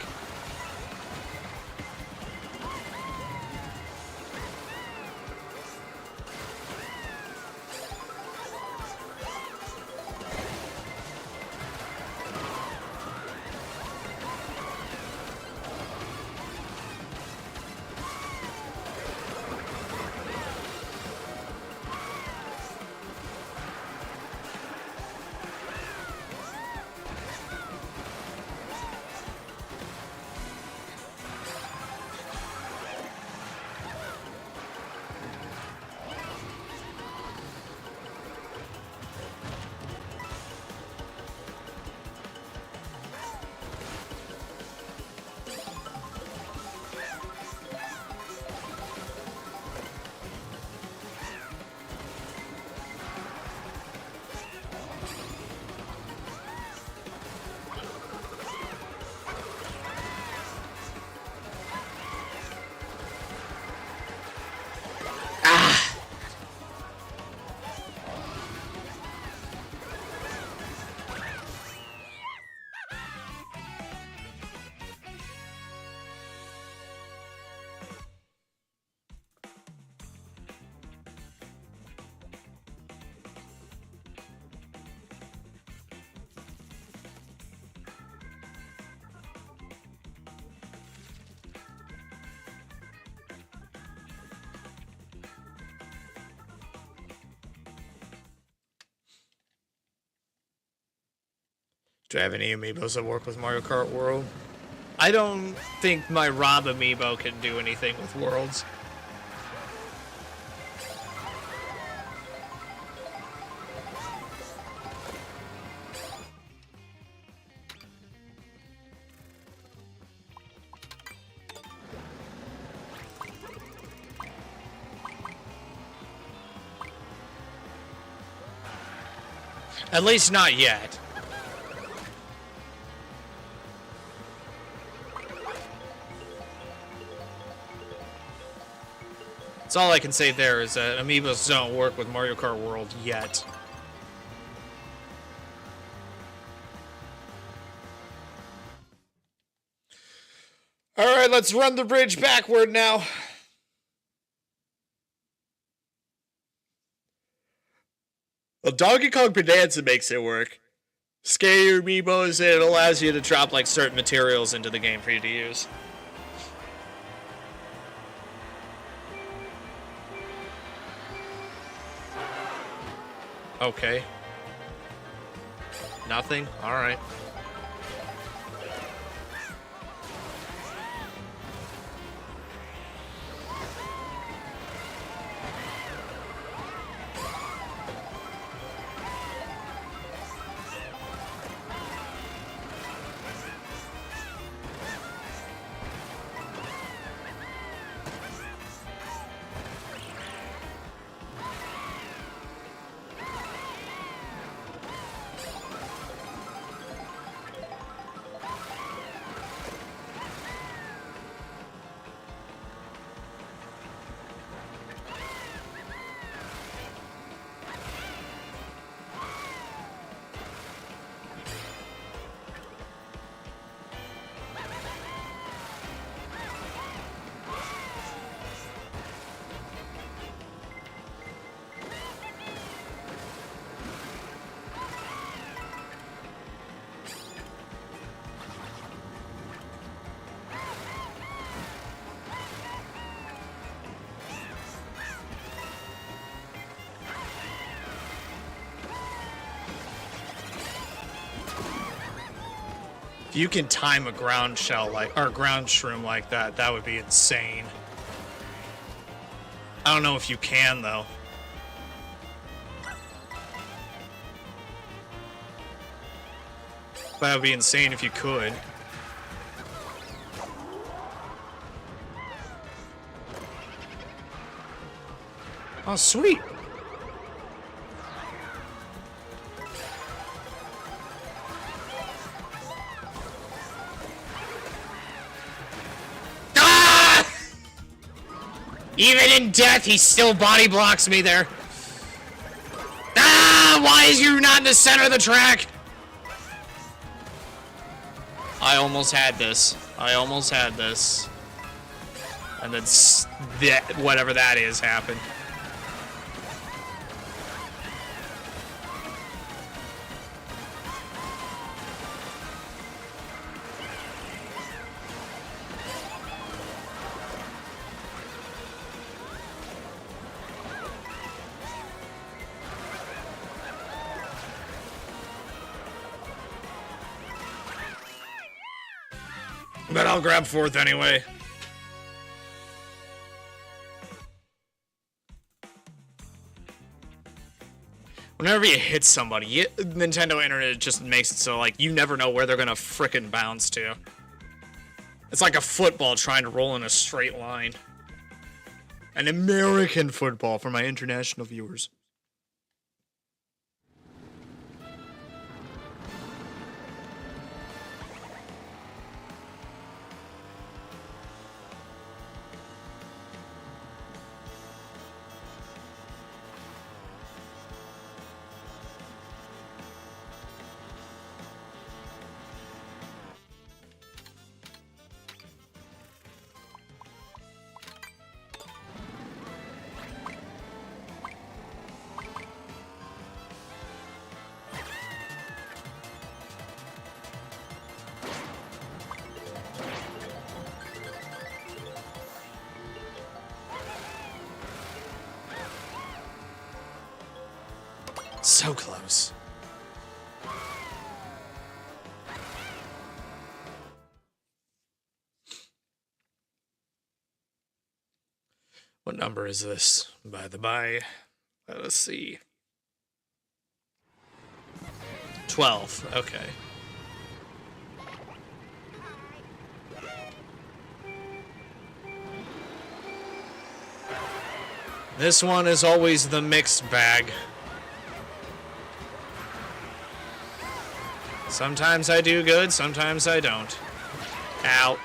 Do I have any amiibos that work with Mario Kart World? I don't think my Rob amiibo can do anything with Worlds. At least not yet. That's all I can say there is that amiibos don't work with Mario Kart World yet. Alright, let's run the bridge backward now. Well, Donkey Kong Bonanza makes it work. Scale your amiibos and it allows you to drop like certain materials into the game for you to use. Okay. Nothing? Alright. If you can time a ground shell or ground shroom like that, that would be insane. I don't know if you can though. But that would be insane if you could. Oh, sweet. Ah! Even in death, he still body blocks me there. Ah! Why is you not in the center of the track? I almost had this. I almost had this. And then whatever that is happened. But I'll grab fourth anyway. Whenever you hit somebody, Nintendo Internet just makes it so, like, you never know where they're gonna frickin' bounce to. It's like a football trying to roll in a straight line. An American football for my international viewers. So close. What number is this, by the by? Let us see. 12, okay. This one is always the mixed bag. Sometimes I do good, sometimes I don't. Ow.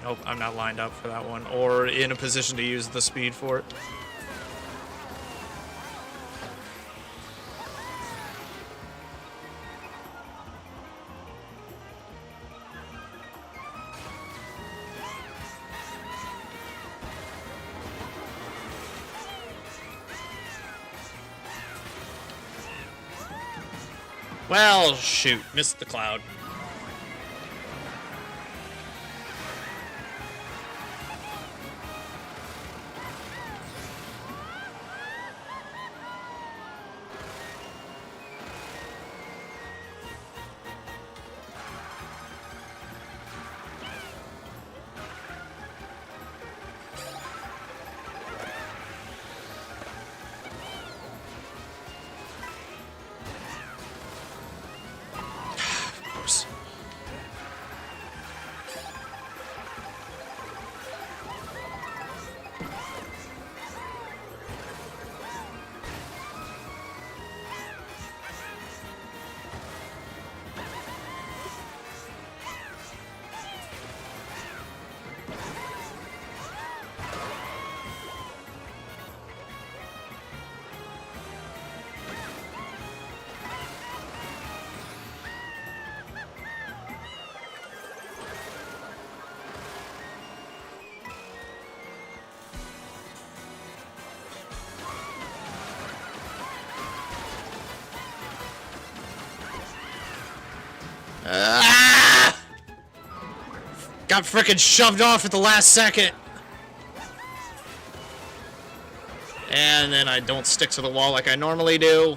Nope, I'm not lined up for that one, or in a position to use the speed for it. Well, shoot, missed the cloud. Got frickin' shoved off at the last second. And then I don't stick to the wall like I normally do.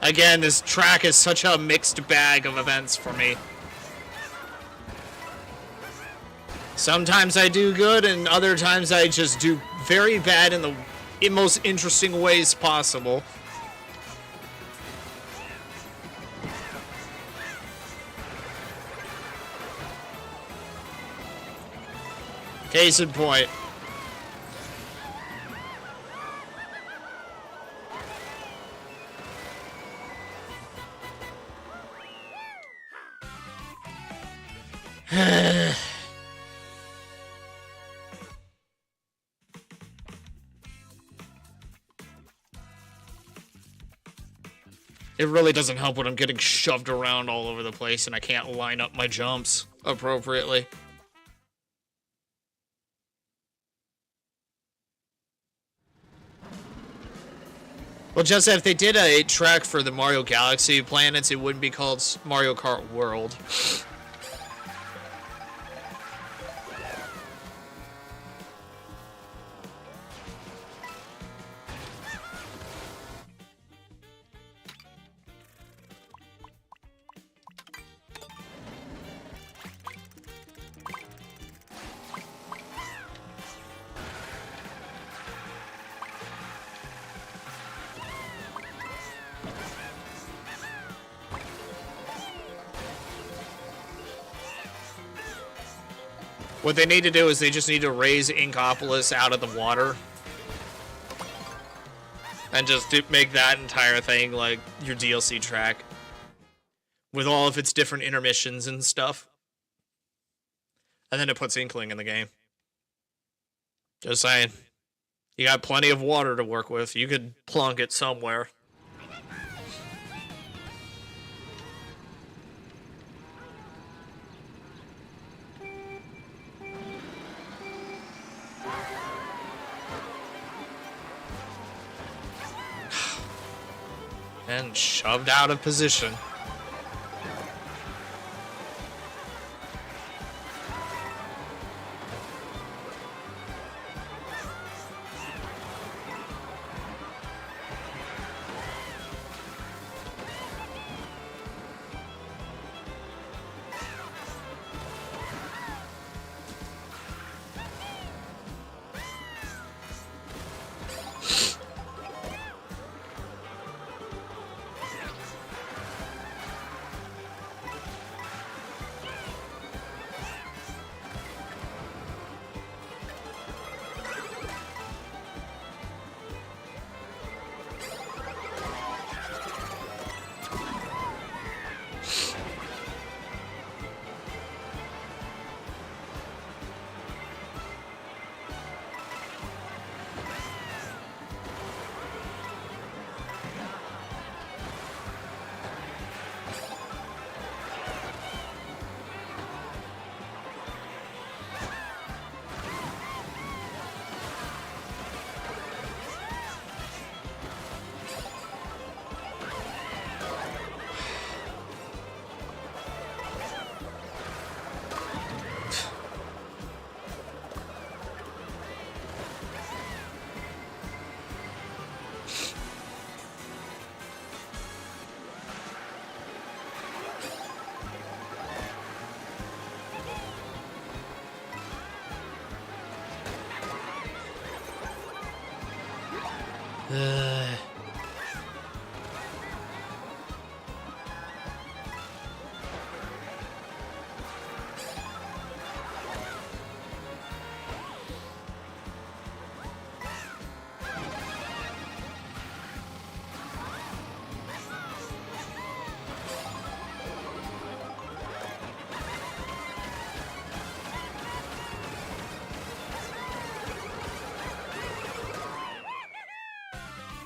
Again, this track is such a mixed bag of events for me. Sometimes I do good, and other times I just do very bad in the most interesting ways possible. Case in point. It really doesn't help when I'm getting shoved around all over the place and I can't line up my jumps appropriately. Well, just if they did a track for the Mario Galaxy planets, it wouldn't be called Mario Kart World. What they need to do is they just need to raise Inkopolis out of the water. And just make that entire thing like your DLC track. With all of its different intermissions and stuff. And then it puts Inkling in the game. Just saying. You got plenty of water to work with. You could plunk it somewhere. And shoved out of position.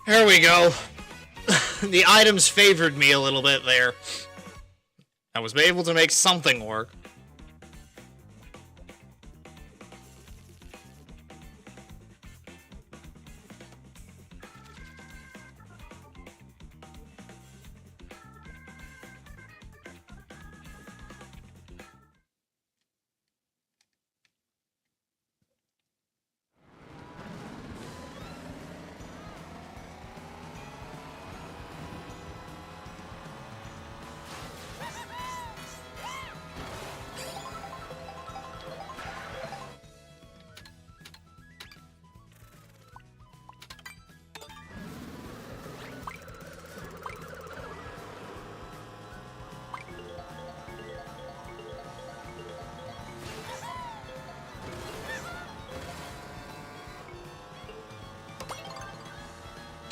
There we go. The items favored me a little bit there. I was able to make something work.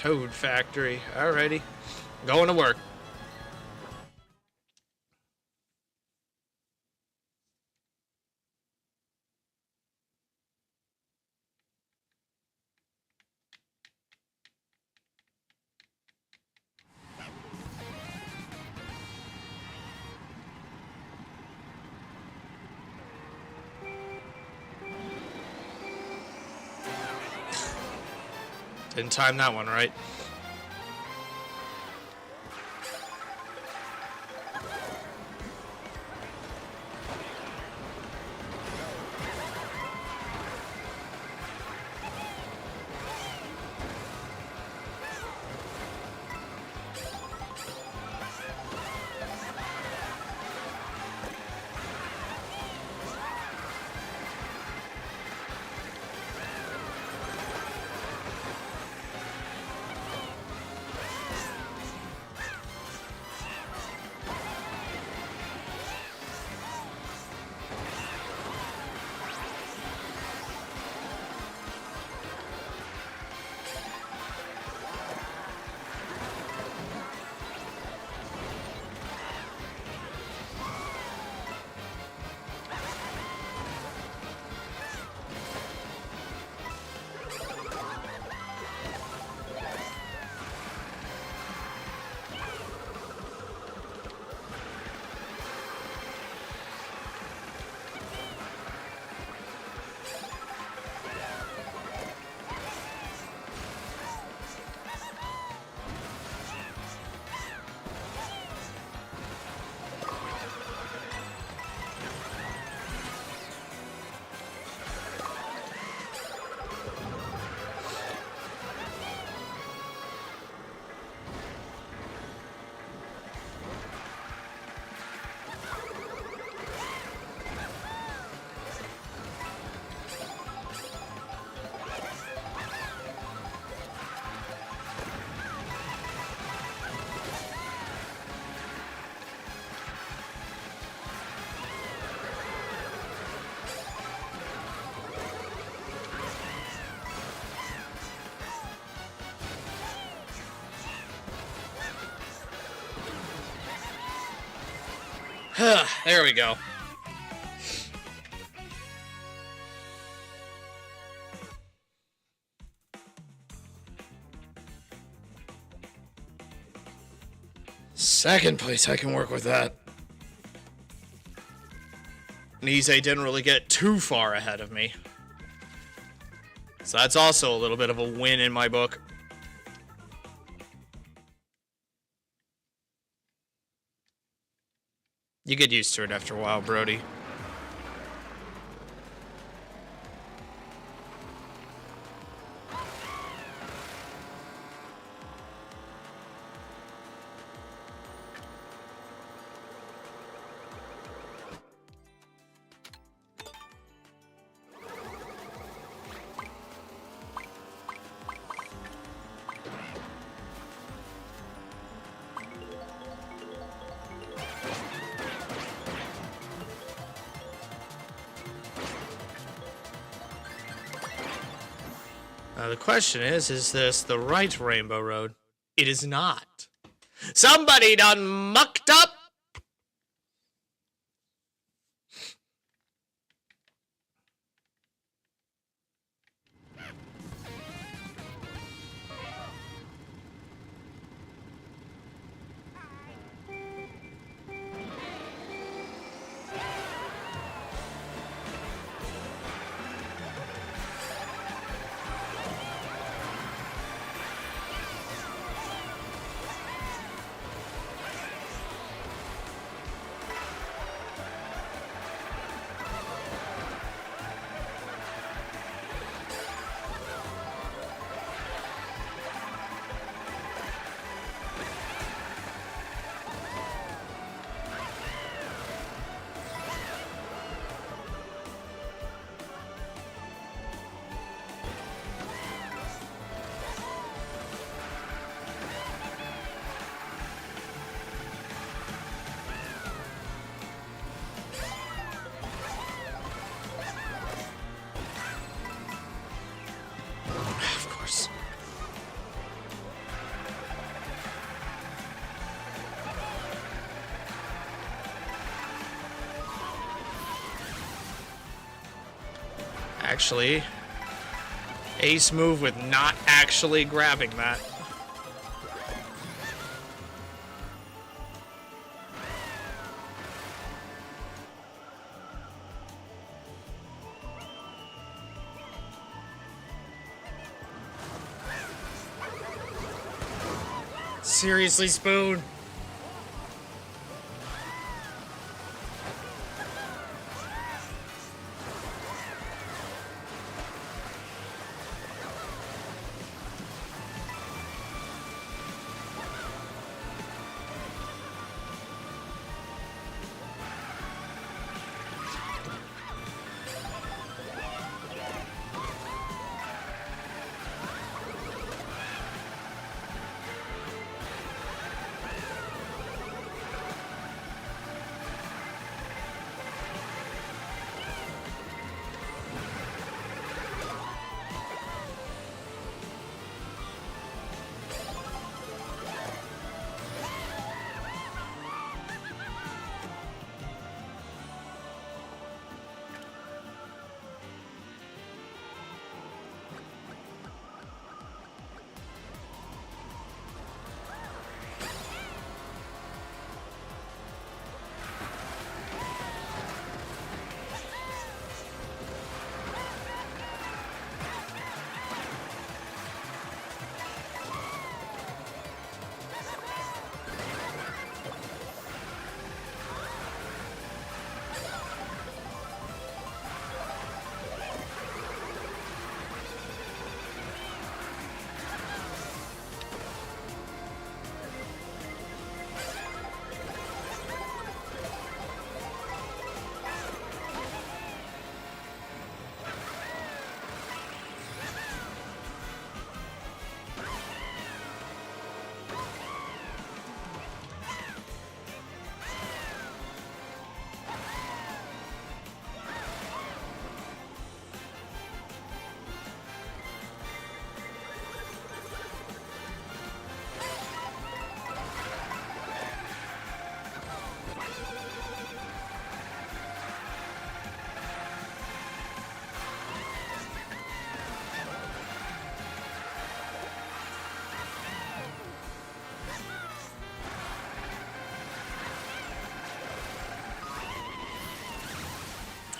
Toad Factory. Alrighty. Going to work. Didn't time that one right. There we go. Second place, I can work with that. Nise didn't really get too far ahead of me. So that's also a little bit of a win in my book. You get used to it after a while, Brody. The question is this the right Rainbow Road? It is not. Somebody done mucked up. actually. Ace move with not actually grabbing that. Seriously, Spoon?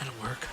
That'll work.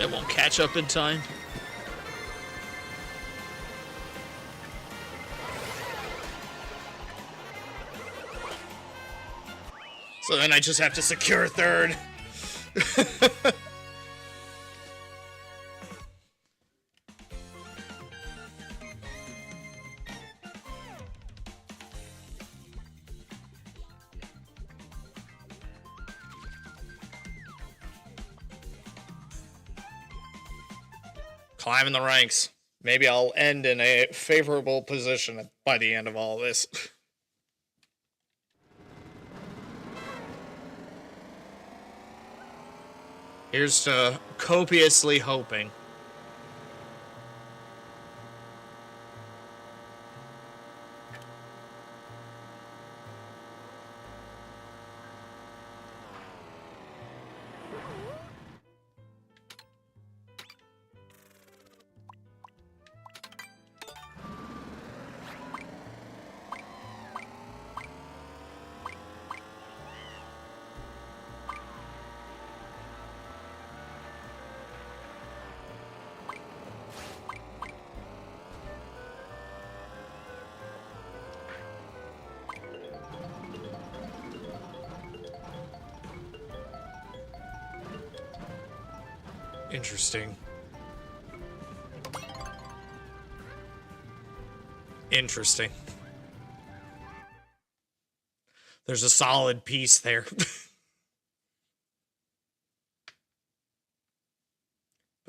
It won't catch up in time. So then I just have to secure third. Climbing the ranks. Maybe I'll end in a favorable position by the end of all this. Here's to copiously hoping. Interesting. Interesting. There's a solid piece there.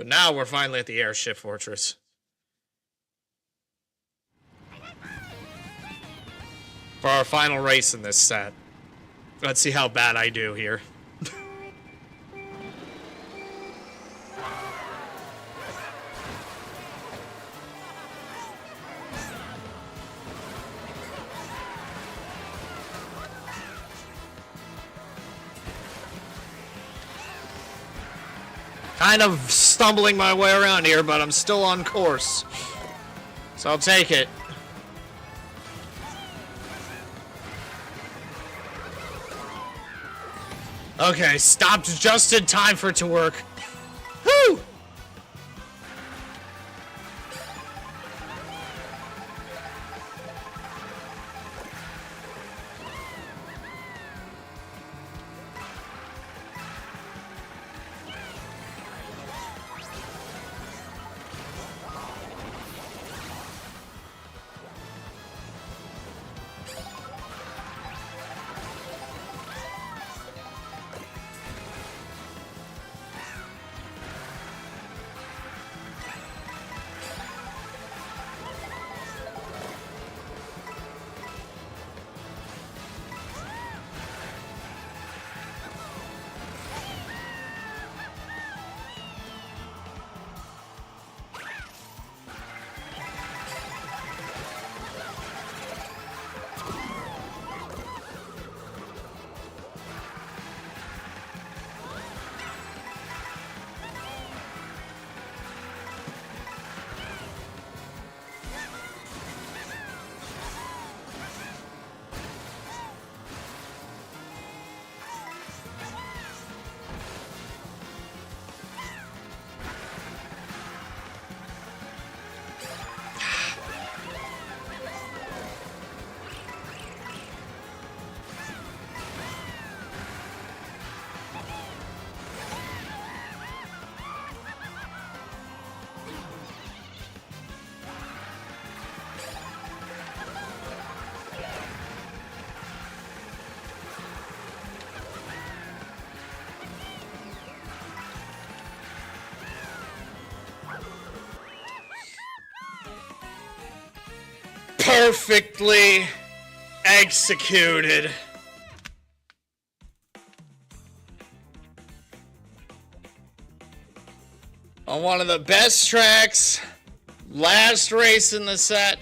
But now we're finally at the airship fortress. For our final race in this set. Let's see how bad I do here. Kind of stumbling my way around here, but I'm still on course. So I'll take it. Okay, stopped just in time for it to work. Whew! Perfectly executed. On one of the best tracks, last race in the set,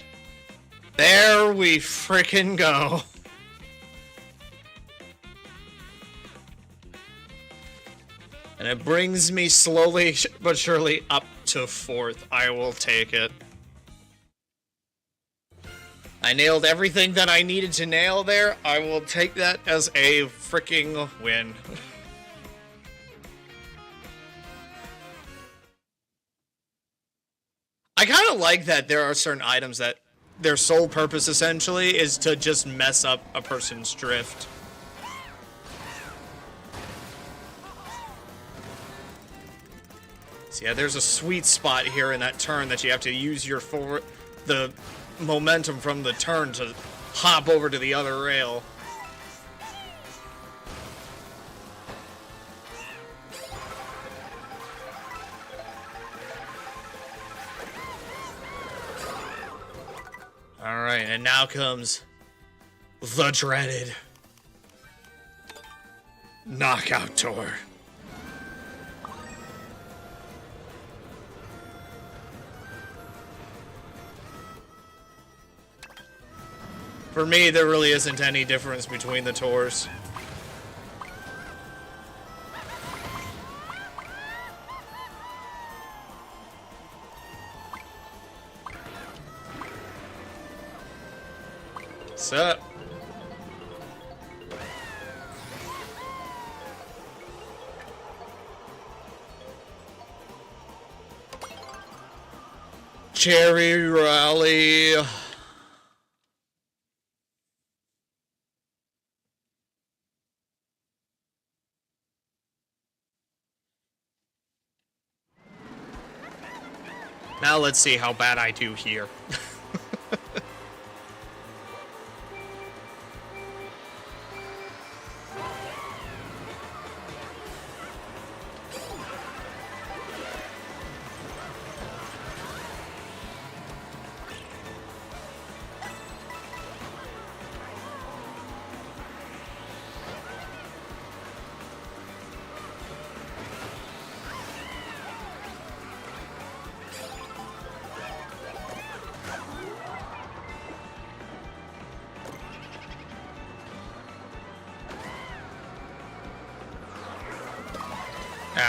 there we frickin' go. And it brings me slowly but surely up to 4th. I will take it. I nailed everything that I needed to nail there. I will take that as a freaking win. I kind of like that there are certain items that their sole purpose essentially is to just mess up a person's drift. So yeah, there's a sweet spot here in that turn that you have to use your the momentum from the turn to hop over to the other rail. Alright, and now comes the dreaded knockout tour. For me, there really isn't any difference between the tours. Sup? Cherry Rally. Now let's see how bad I do here.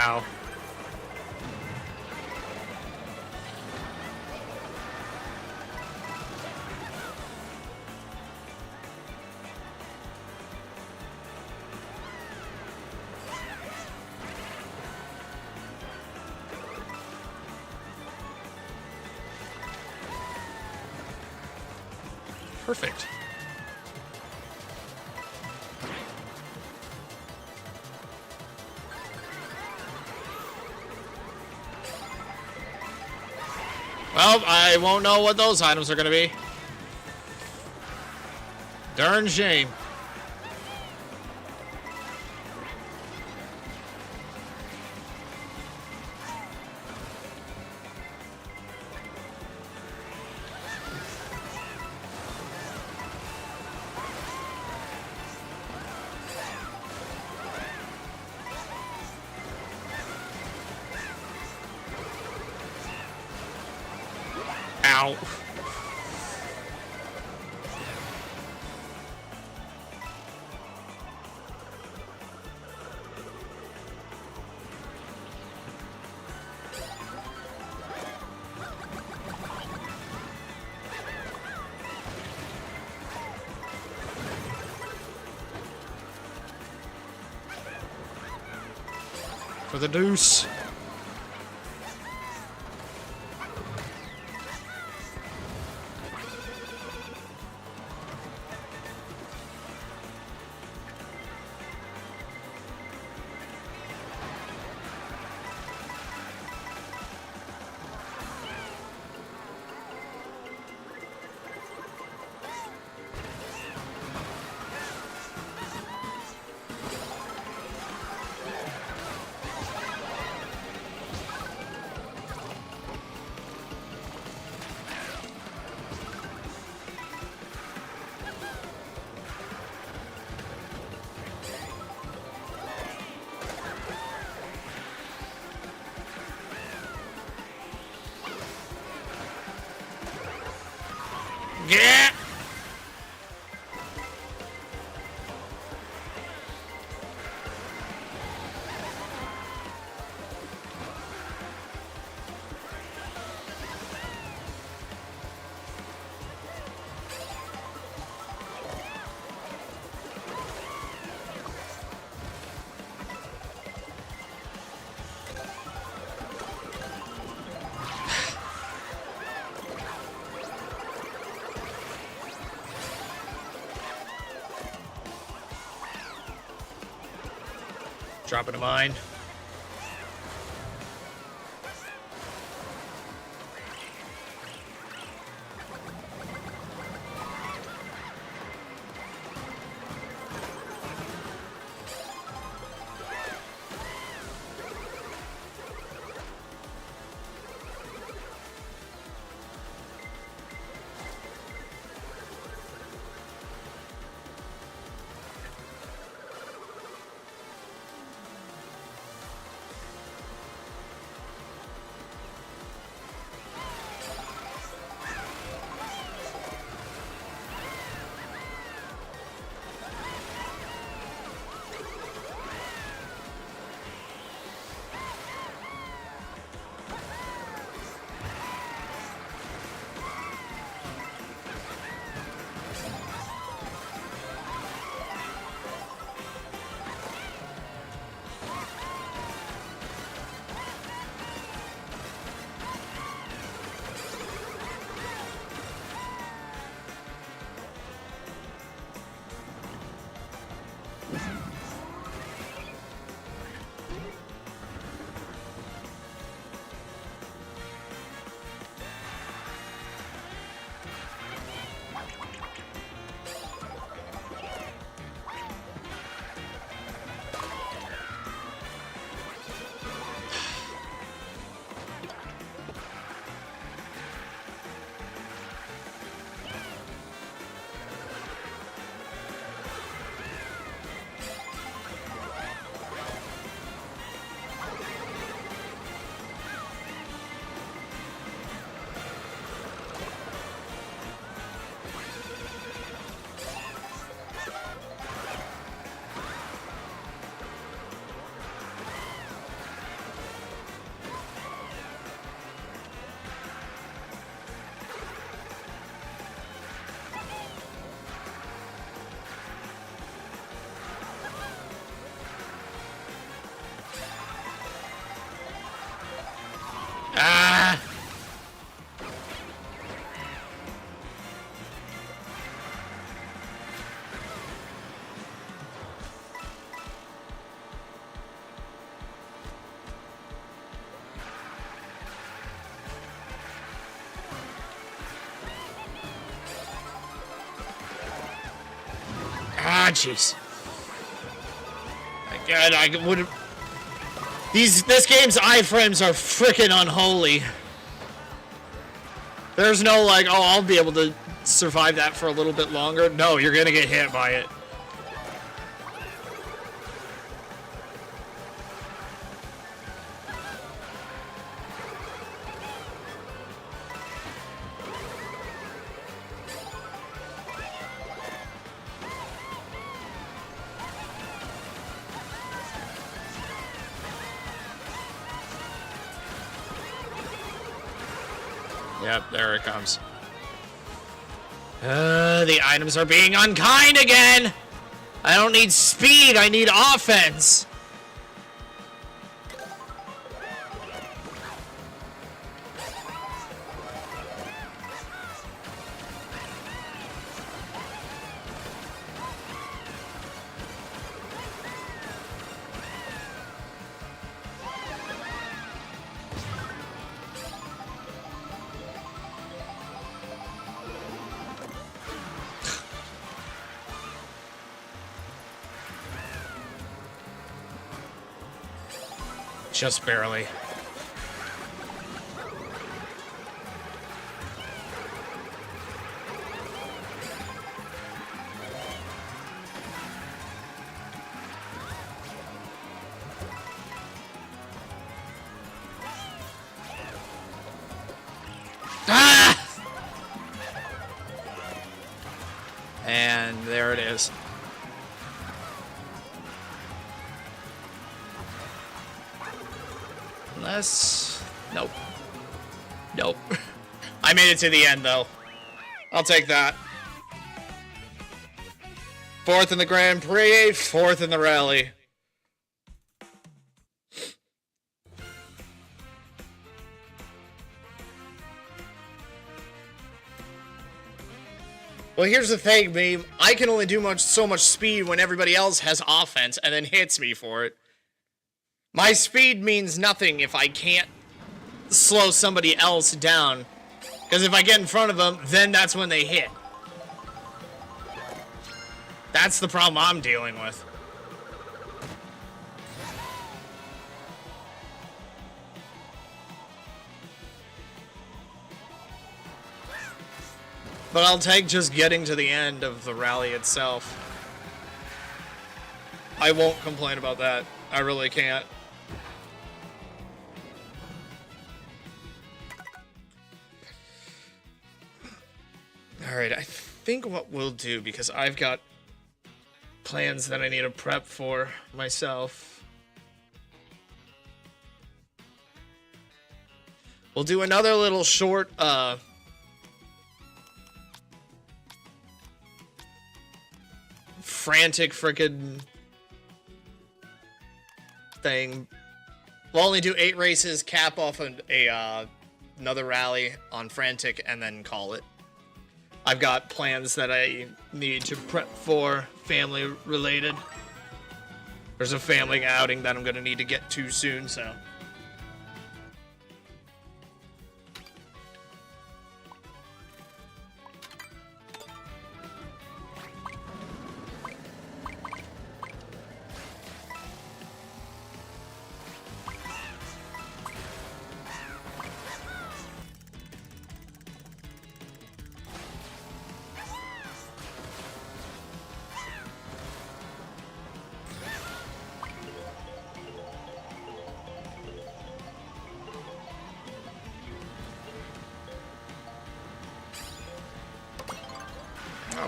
Ow. Perfect. Well, I won't know what those items are going to be. Darn shame. Ow. For the deuce. Yeah. Drop it a mine. jeez. God, I would. This game's iframes are freaking unholy. There's no like, oh, I'll be able to survive that for a little bit longer. No, you're gonna get hit by it. Yep, there it comes. The items are being unkind again! I don't need speed, I need offense! Just barely. Ah! And there it is. Unless... Nope. Nope. I made it to the end, though. I'll take that. 4th in the Grand Prix, 4th in the rally. Well, here's the thing, Meme. I can only do so much speed when everybody else has offense and then hits me for it. My speed means nothing if I can't slow somebody else down. Because if I get in front of them, then that's when they hit. That's the problem I'm dealing with. But I'll take just getting to the end of the rally itself. I won't complain about that. I really can't. Alright, I think what we'll do, because I've got plans that I need to prep for myself. We'll do another little short, frantic frickin' thing. We'll only do 8 races, cap off another rally on frantic, and then call it. I've got plans that I need to prep for, family related. There's a family outing that I'm gonna need to get to soon, so.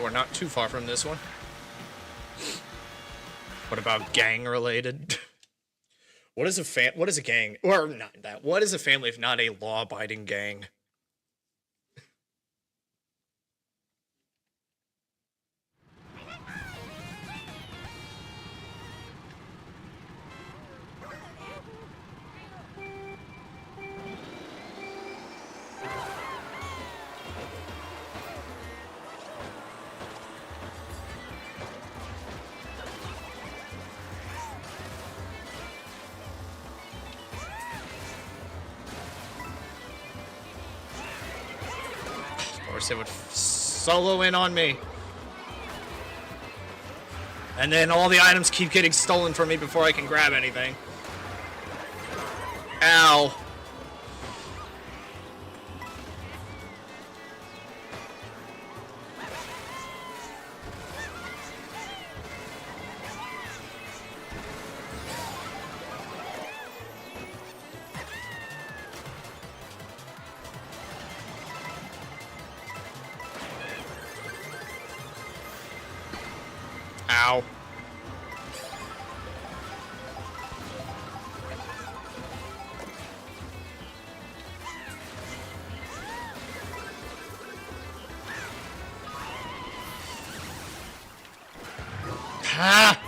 We're not too far from this one. What about gang related? What is a gang? Or not that. What is a family if not a law-abiding gang? Of course, it would solo in on me. And then all the items keep getting stolen from me before I can grab anything. Ow. Ow. Ah!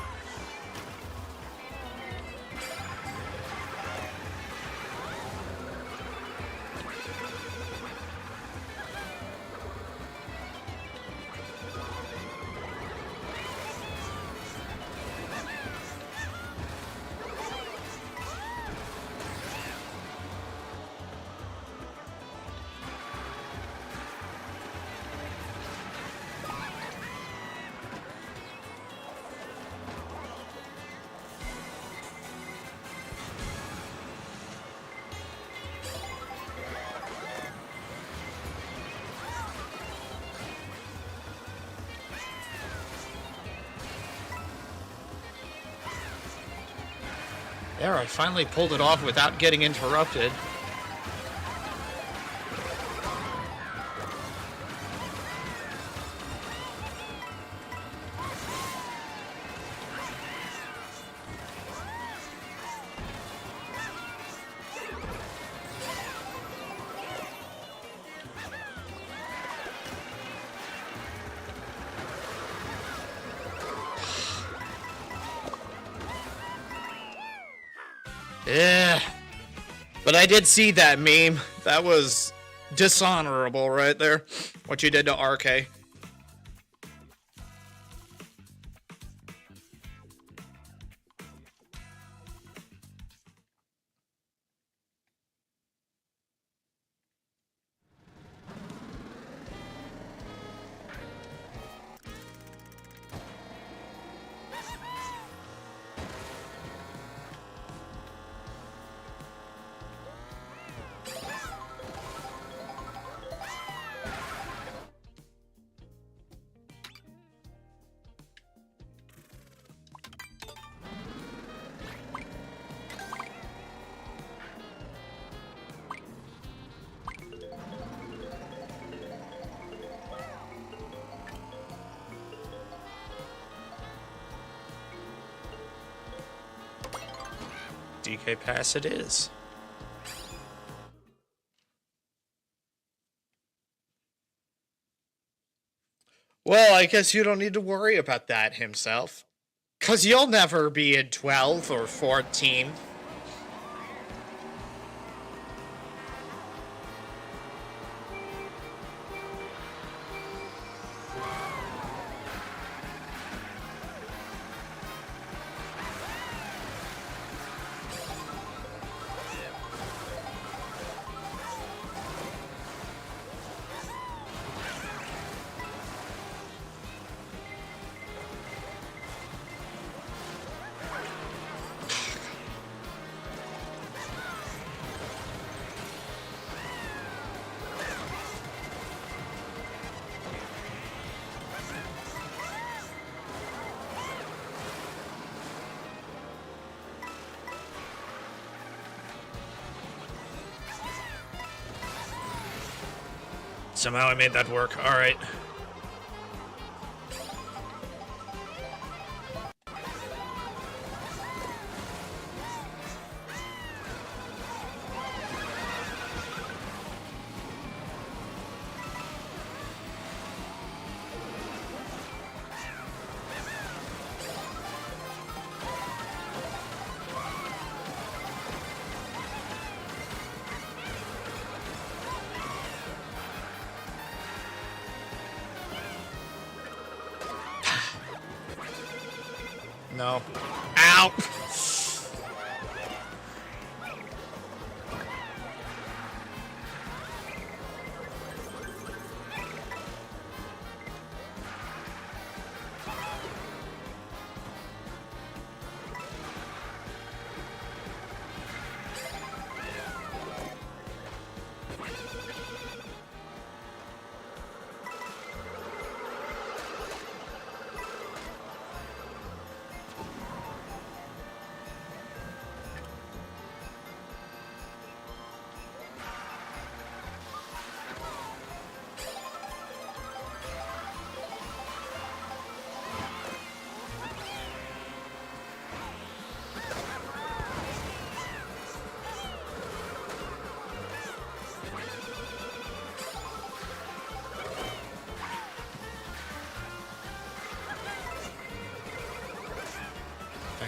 There, I finally pulled it off without getting interrupted. Yeah. But I did see that meme. That was dishonorable right there. What you did to RK. DK pass it is. Well, I guess you don't need to worry about that himself. 'Cause you'll never be in 12th or 14th. Somehow I made that work. All right. No. Ow!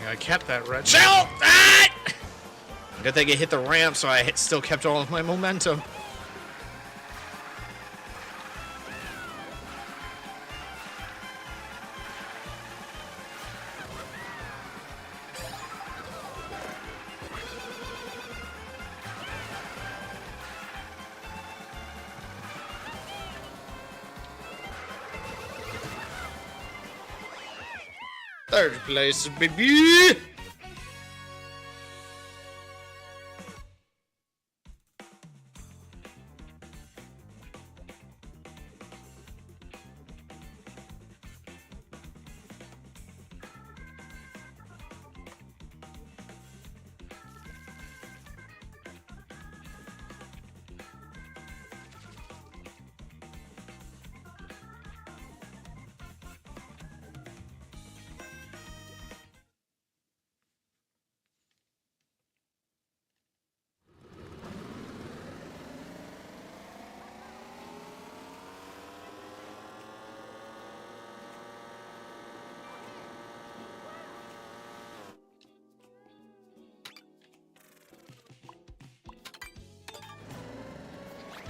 I kept that red shell! Ah! Good thing it hit the ramp, so I still kept all of my momentum. Third place, baby!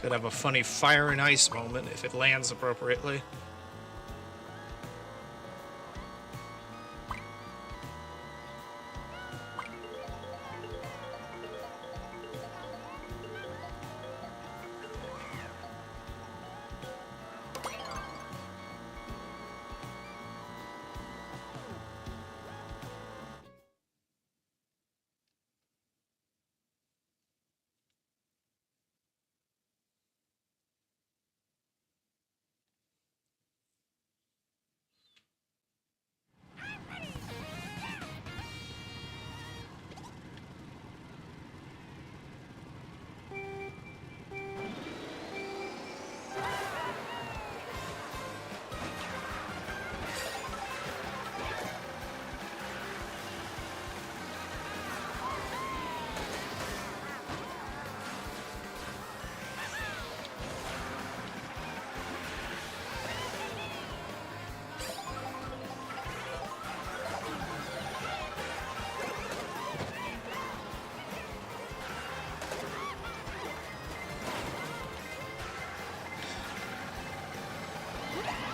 Could have a funny fire and ice moment if it lands appropriately.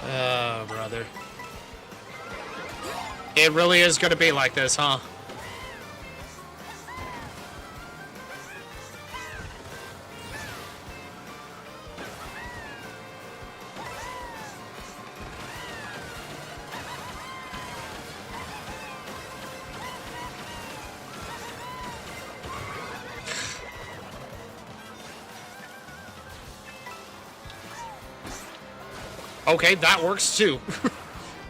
Oh, brother. It really is gonna be like this, huh? Okay, that works too.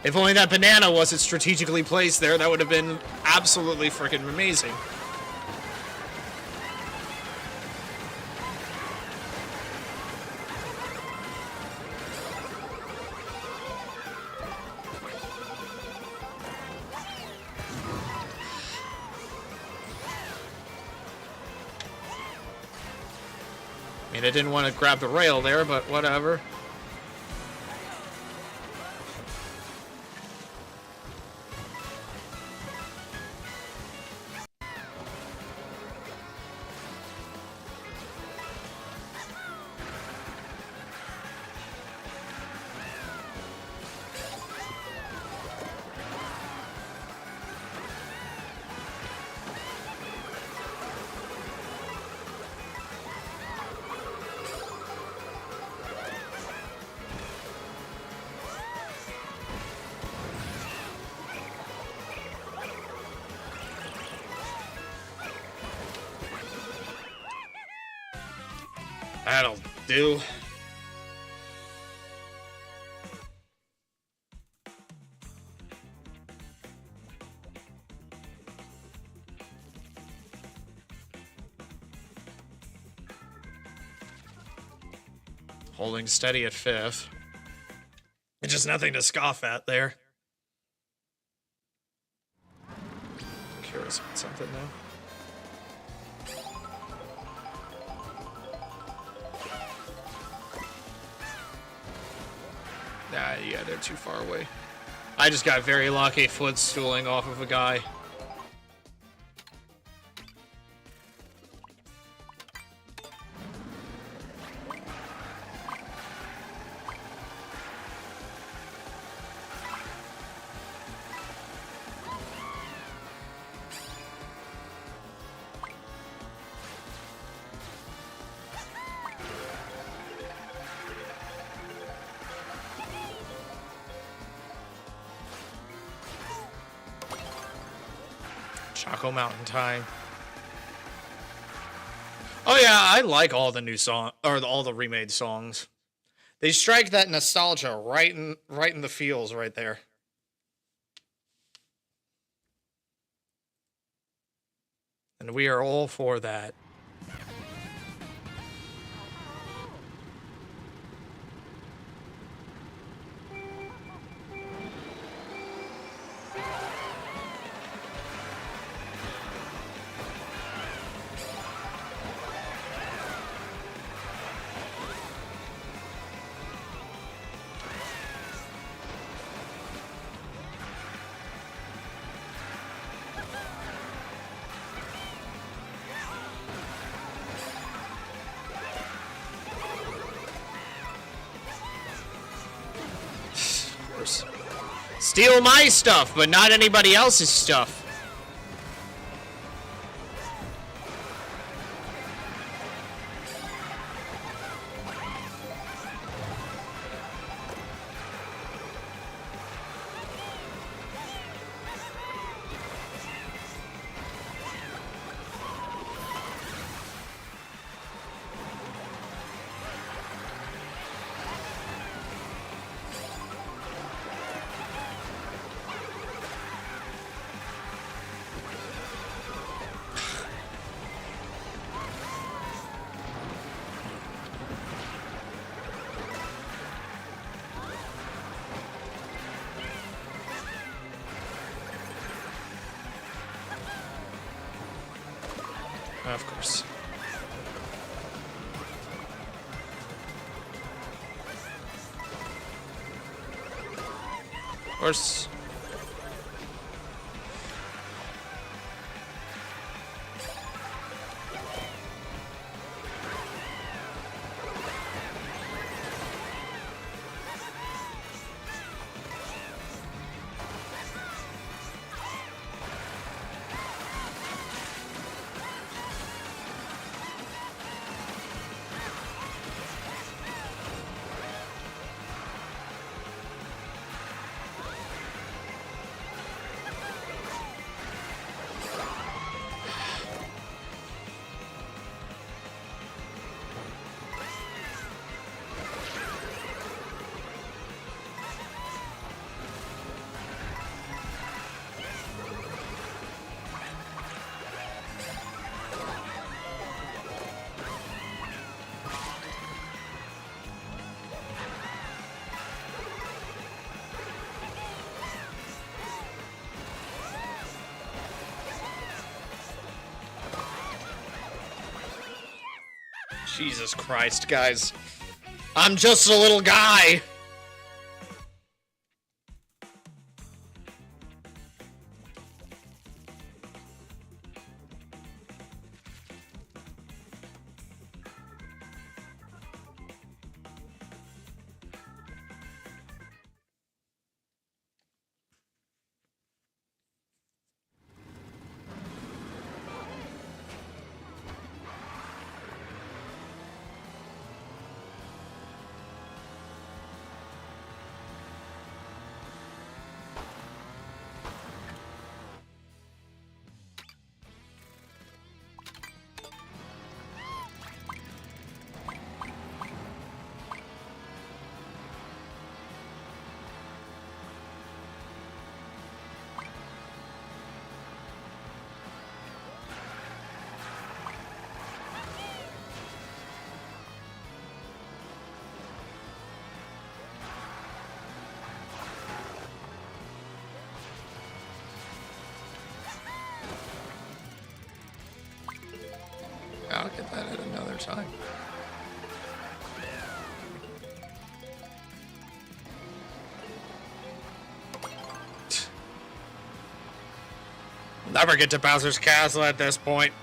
If only that banana wasn't strategically placed there, that would have been absolutely freaking amazing. I mean, I didn't want to grab the rail there, but whatever. That'll do. Holding steady at fifth. It's just nothing to scoff at there. Curious about something though. Yeah, they're too far away. I just got very lucky footstooling off of a guy. Choco Mountain time. Oh yeah, I like all the new all the remade songs. They strike that nostalgia right in the feels right there. And we are all for that. Steal my stuff, but not anybody else's stuff. Of course. Of course. Jesus Christ, guys. I'm just a little guy. I'll get that at another time. Never get to Bowser's Castle at this point.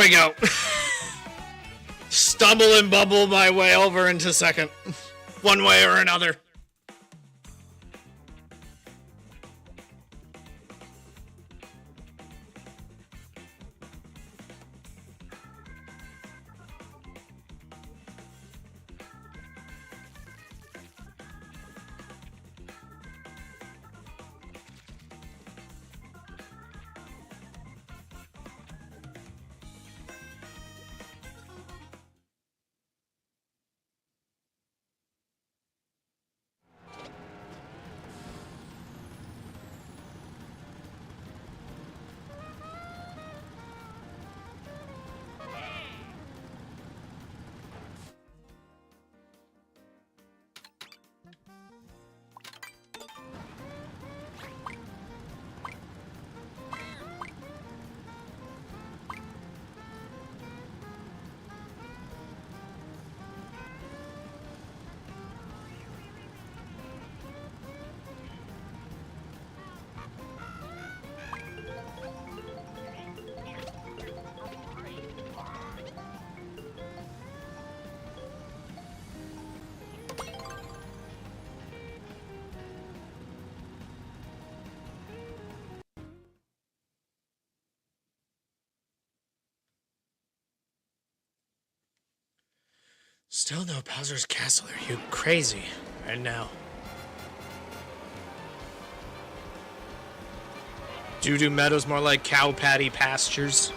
we go. Stumble and bubble my way over into second. One way or another. Still no Bowser's Castle. Are you crazy right now? Doo-doo meadows more like cow patty pastures.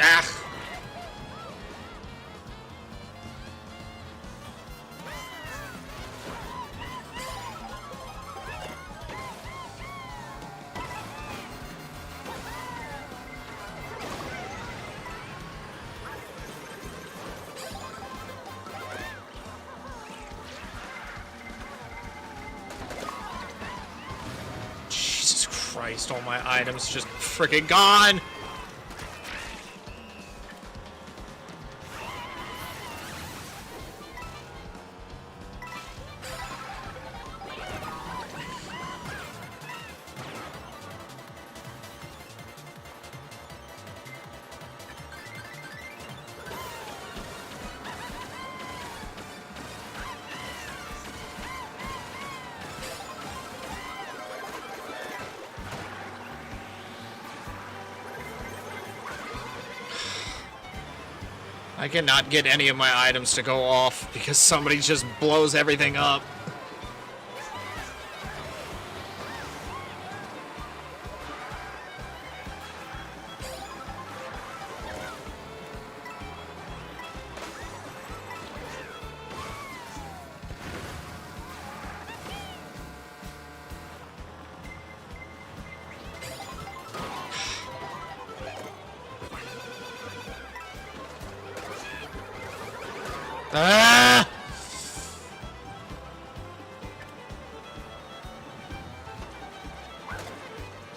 Ah. Jesus Christ, all my items just freaking gone. I cannot get any of my items to go off because somebody just blows everything up. Ah!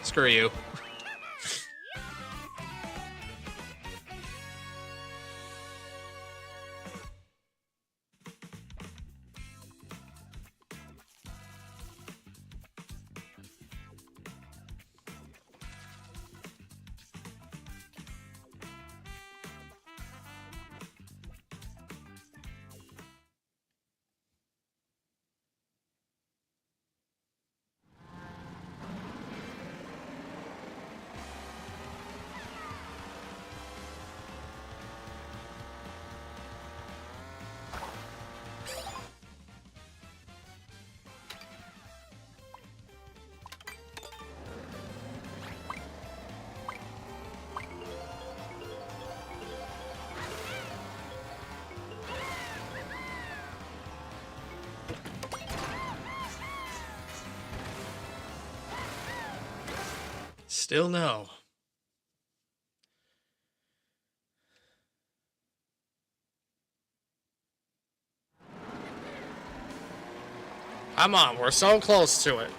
Screw you. Still no. Come on, we're so close to it.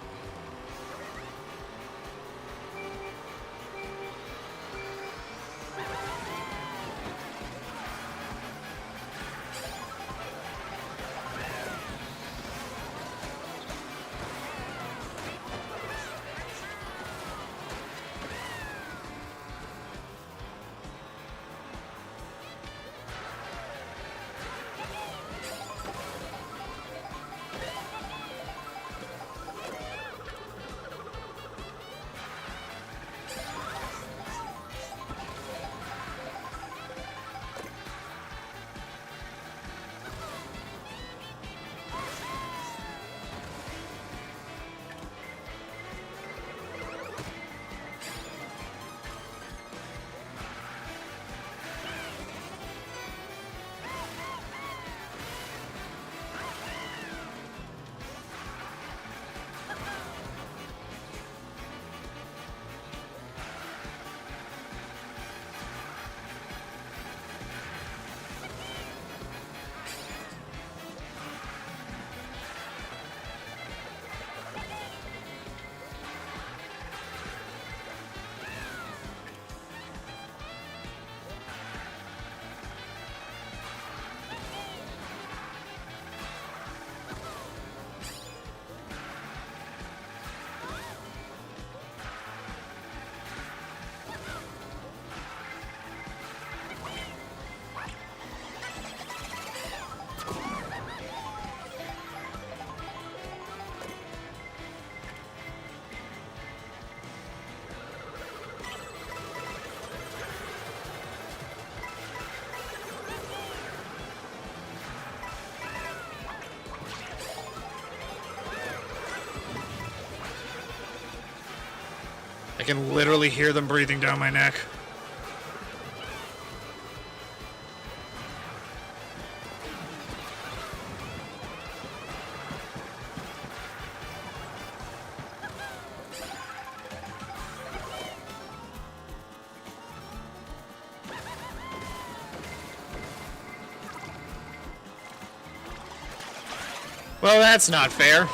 I can literally hear them breathing down my neck. Well, that's not fair.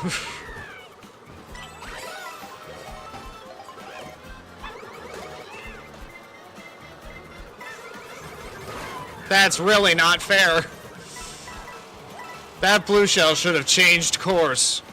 That's really not fair. That blue shell should have changed course.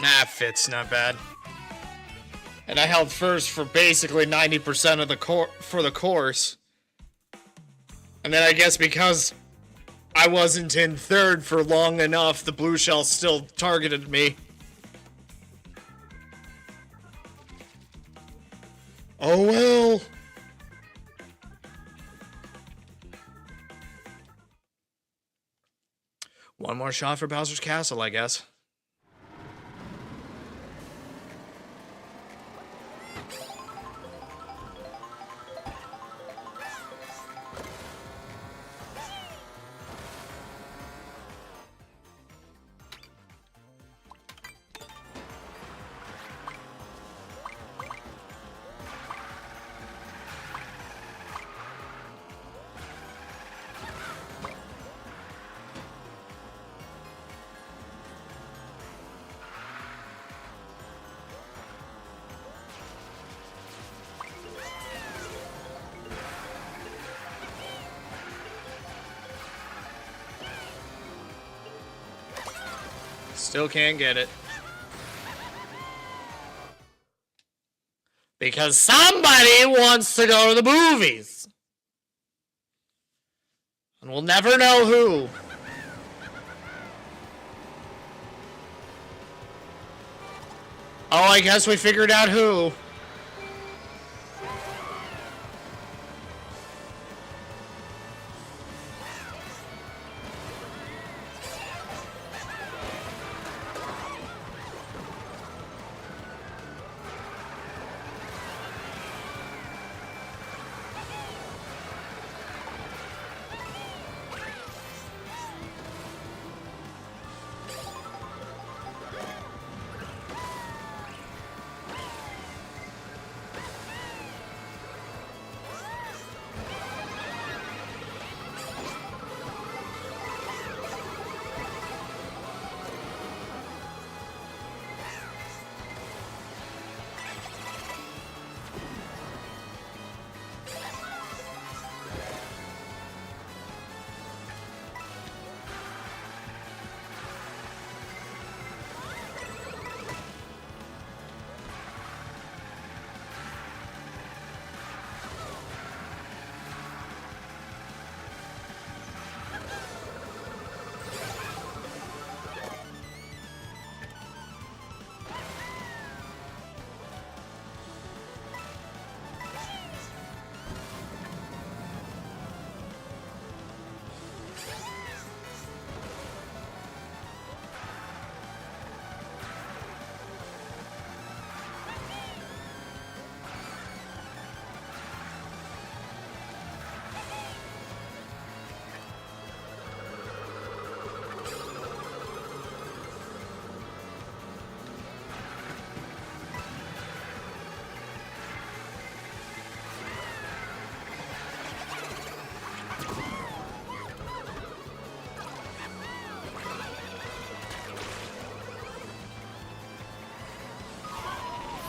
Nah, fits not bad. And I held first for basically 90% of the course. And then I guess because I wasn't in third for long enough, the blue shell still targeted me. Oh well. One more shot for Bowser's Castle, I guess. Still can't get it. Because somebody wants to go to the movies. And we'll never know who. Oh, I guess we figured out who.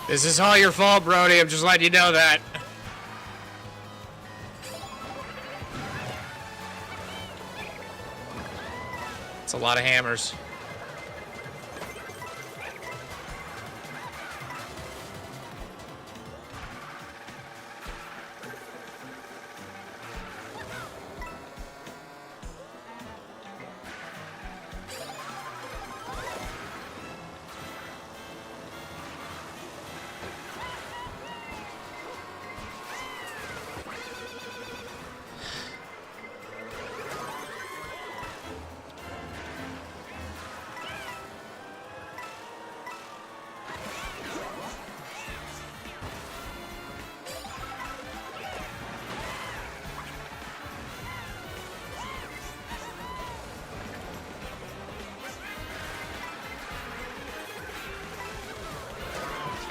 This is all your fault, Brody. I'm just letting you know that. It's a lot of hammers.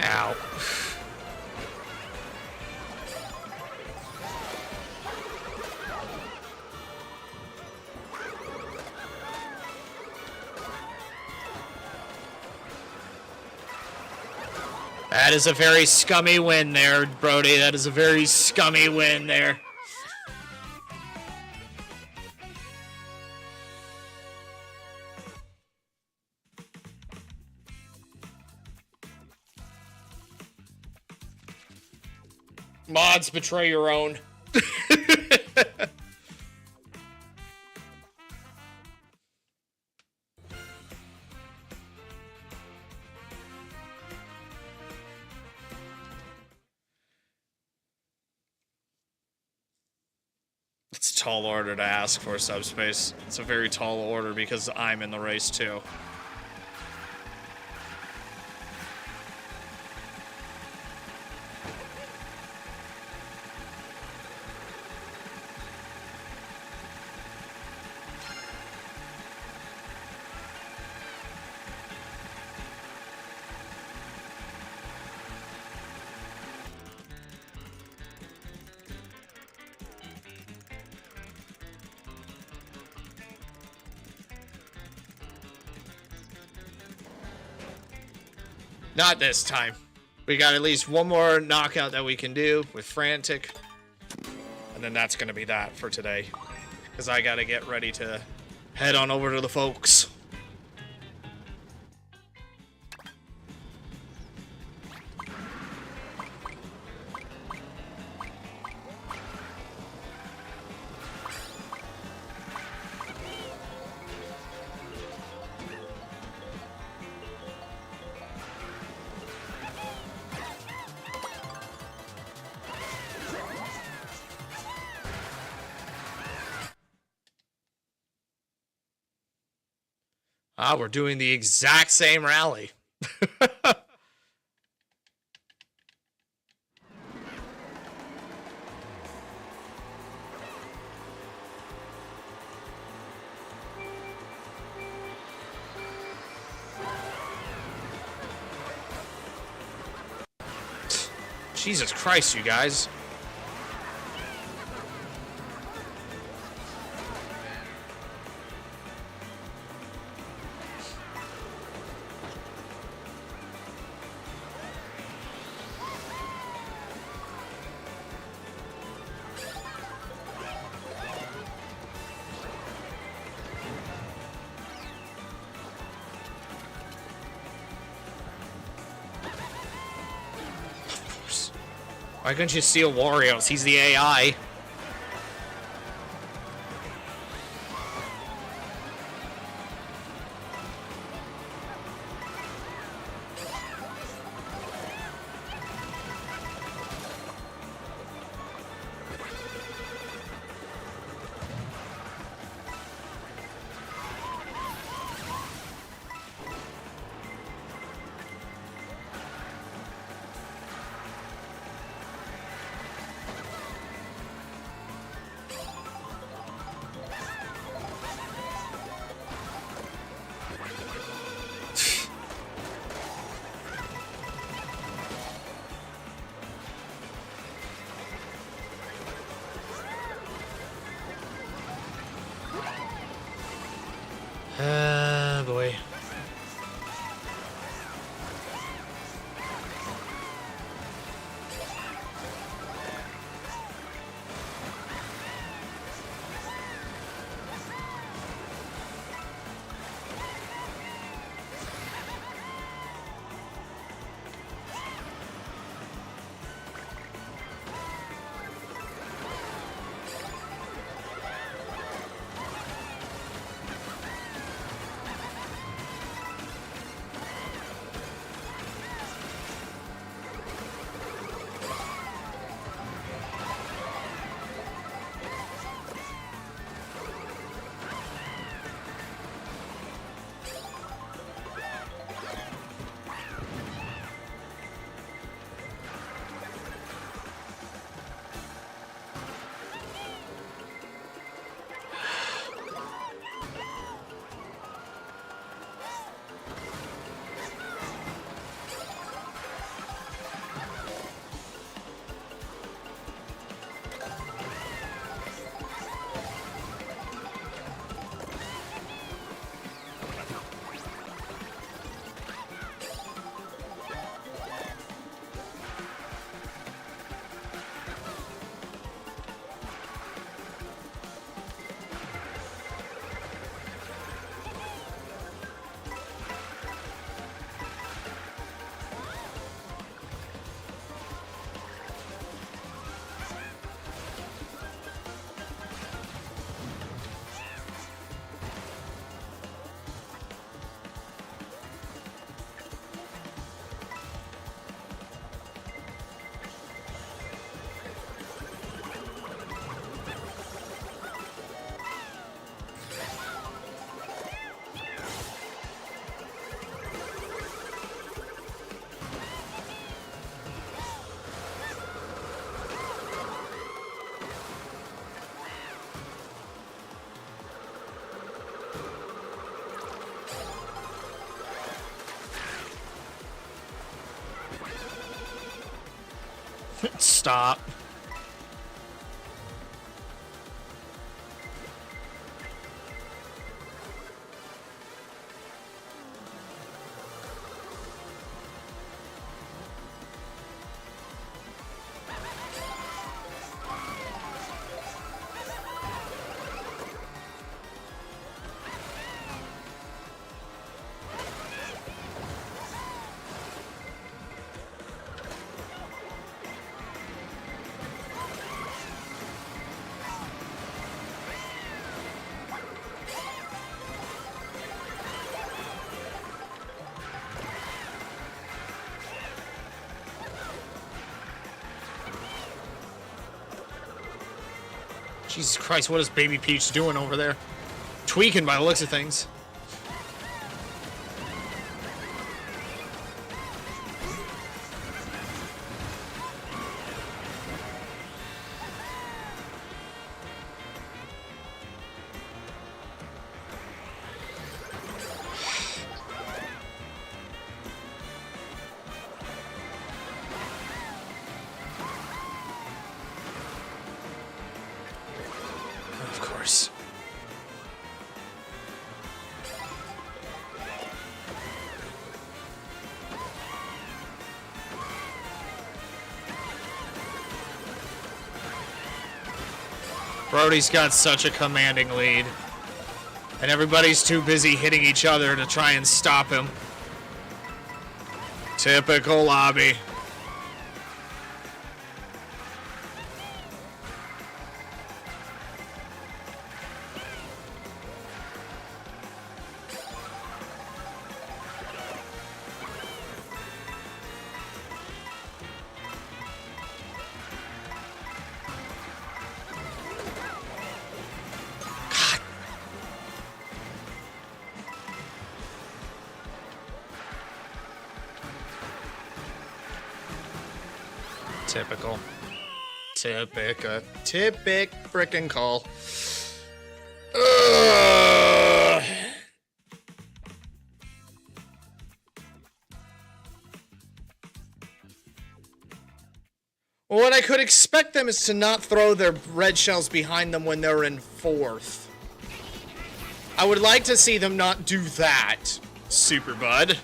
Ow. That is a very scummy win there, Brody. That is a very scummy win there. Mods, betray your own. It's a tall order to ask for subspace. It's a very tall order because I'm in the race too. Not this time. We got at least one more knockout that we can do with Frantic. And then that's going to be that for today. Because I got to get ready to head on over to the folks. Ah, we're doing the exact same rally. Jesus Christ, you guys. Why couldn't you steal Wario's? He's the AI. Boy. Stop. Jesus Christ, what is Baby Peach doing over there? Tweaking by the looks of things. Brody's got such a commanding lead. And everybody's too busy hitting each other to try and stop him. Typical lobby. Typical. Typic frickin' call. Ugh. Well, what I could expect them is to not throw their red shells behind them when they're in fourth. I would like to see them not do that, Super Bud.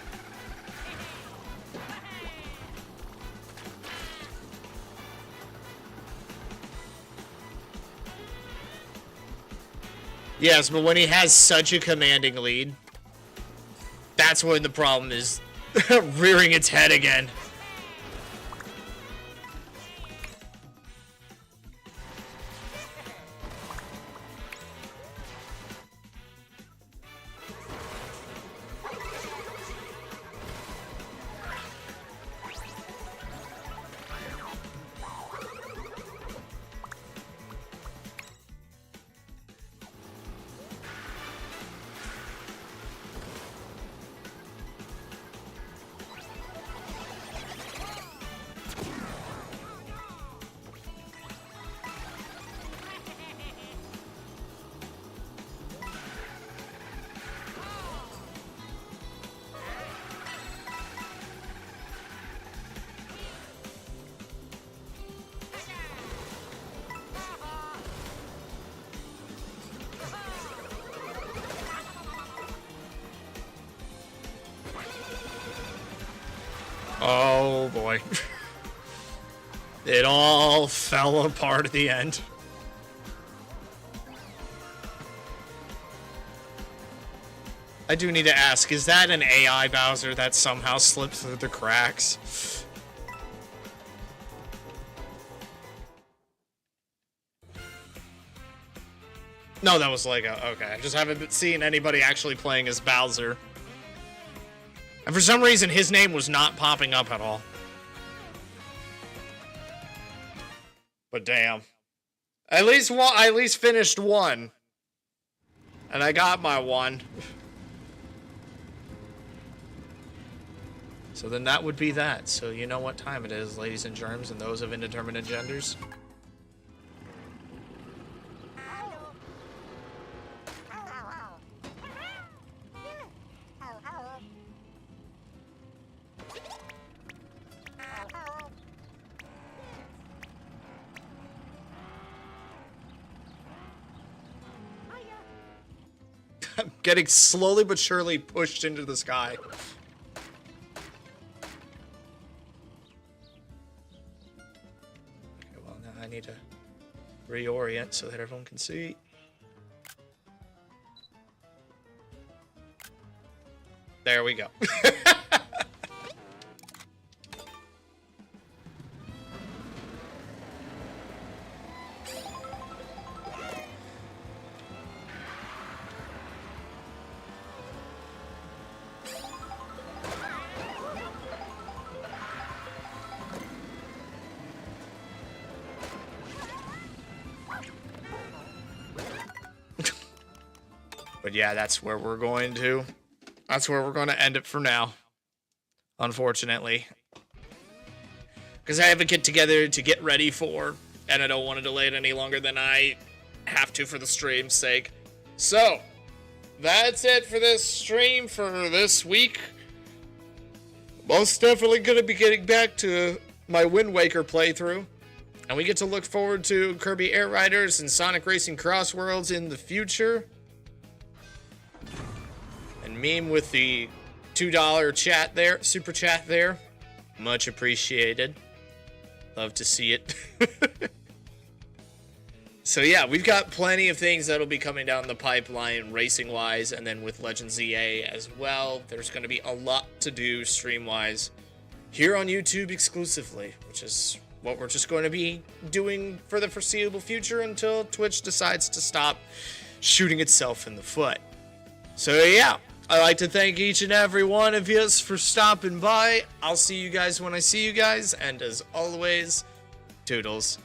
Yes, but when he has such a commanding lead, that's when the problem is rearing its head again. Oh boy. It all fell apart at the end. I do need to ask, is that an AI Bowser that somehow slipped through the cracks? No, that was Lego. Okay, I just haven't seen anybody actually playing as Bowser. And for some reason, his name was not popping up at all. But damn. At least finished one. And I got my one. So then that would be that. So you know what time it is, ladies and germs, and those of indeterminate genders. I'm getting slowly but surely pushed into the sky. Okay, well now I need to reorient so that everyone can see. There we go. But yeah, that's where we're going to end it for now. Unfortunately. Because I have a get together to get ready for, and I don't want to delay it any longer than I have to for the stream's sake. So, that's it for this stream for this week. Most definitely going to be getting back to my Wind Waker playthrough. And we get to look forward to Kirby Air Riders and Sonic Racing Cross Worlds in the future. And meme with the $2 chat there, super chat there. Much appreciated. Love to see it. So yeah, we've got plenty of things that'll be coming down the pipeline racing wise, and then with Legends EA as well. There's going to be a lot to do stream wise here on YouTube exclusively, which is what we're just going to be doing for the foreseeable future until Twitch decides to stop shooting itself in the foot. So yeah, I'd like to thank each and every one of you for stopping by. I'll see you guys when I see you guys, and as always, toodles.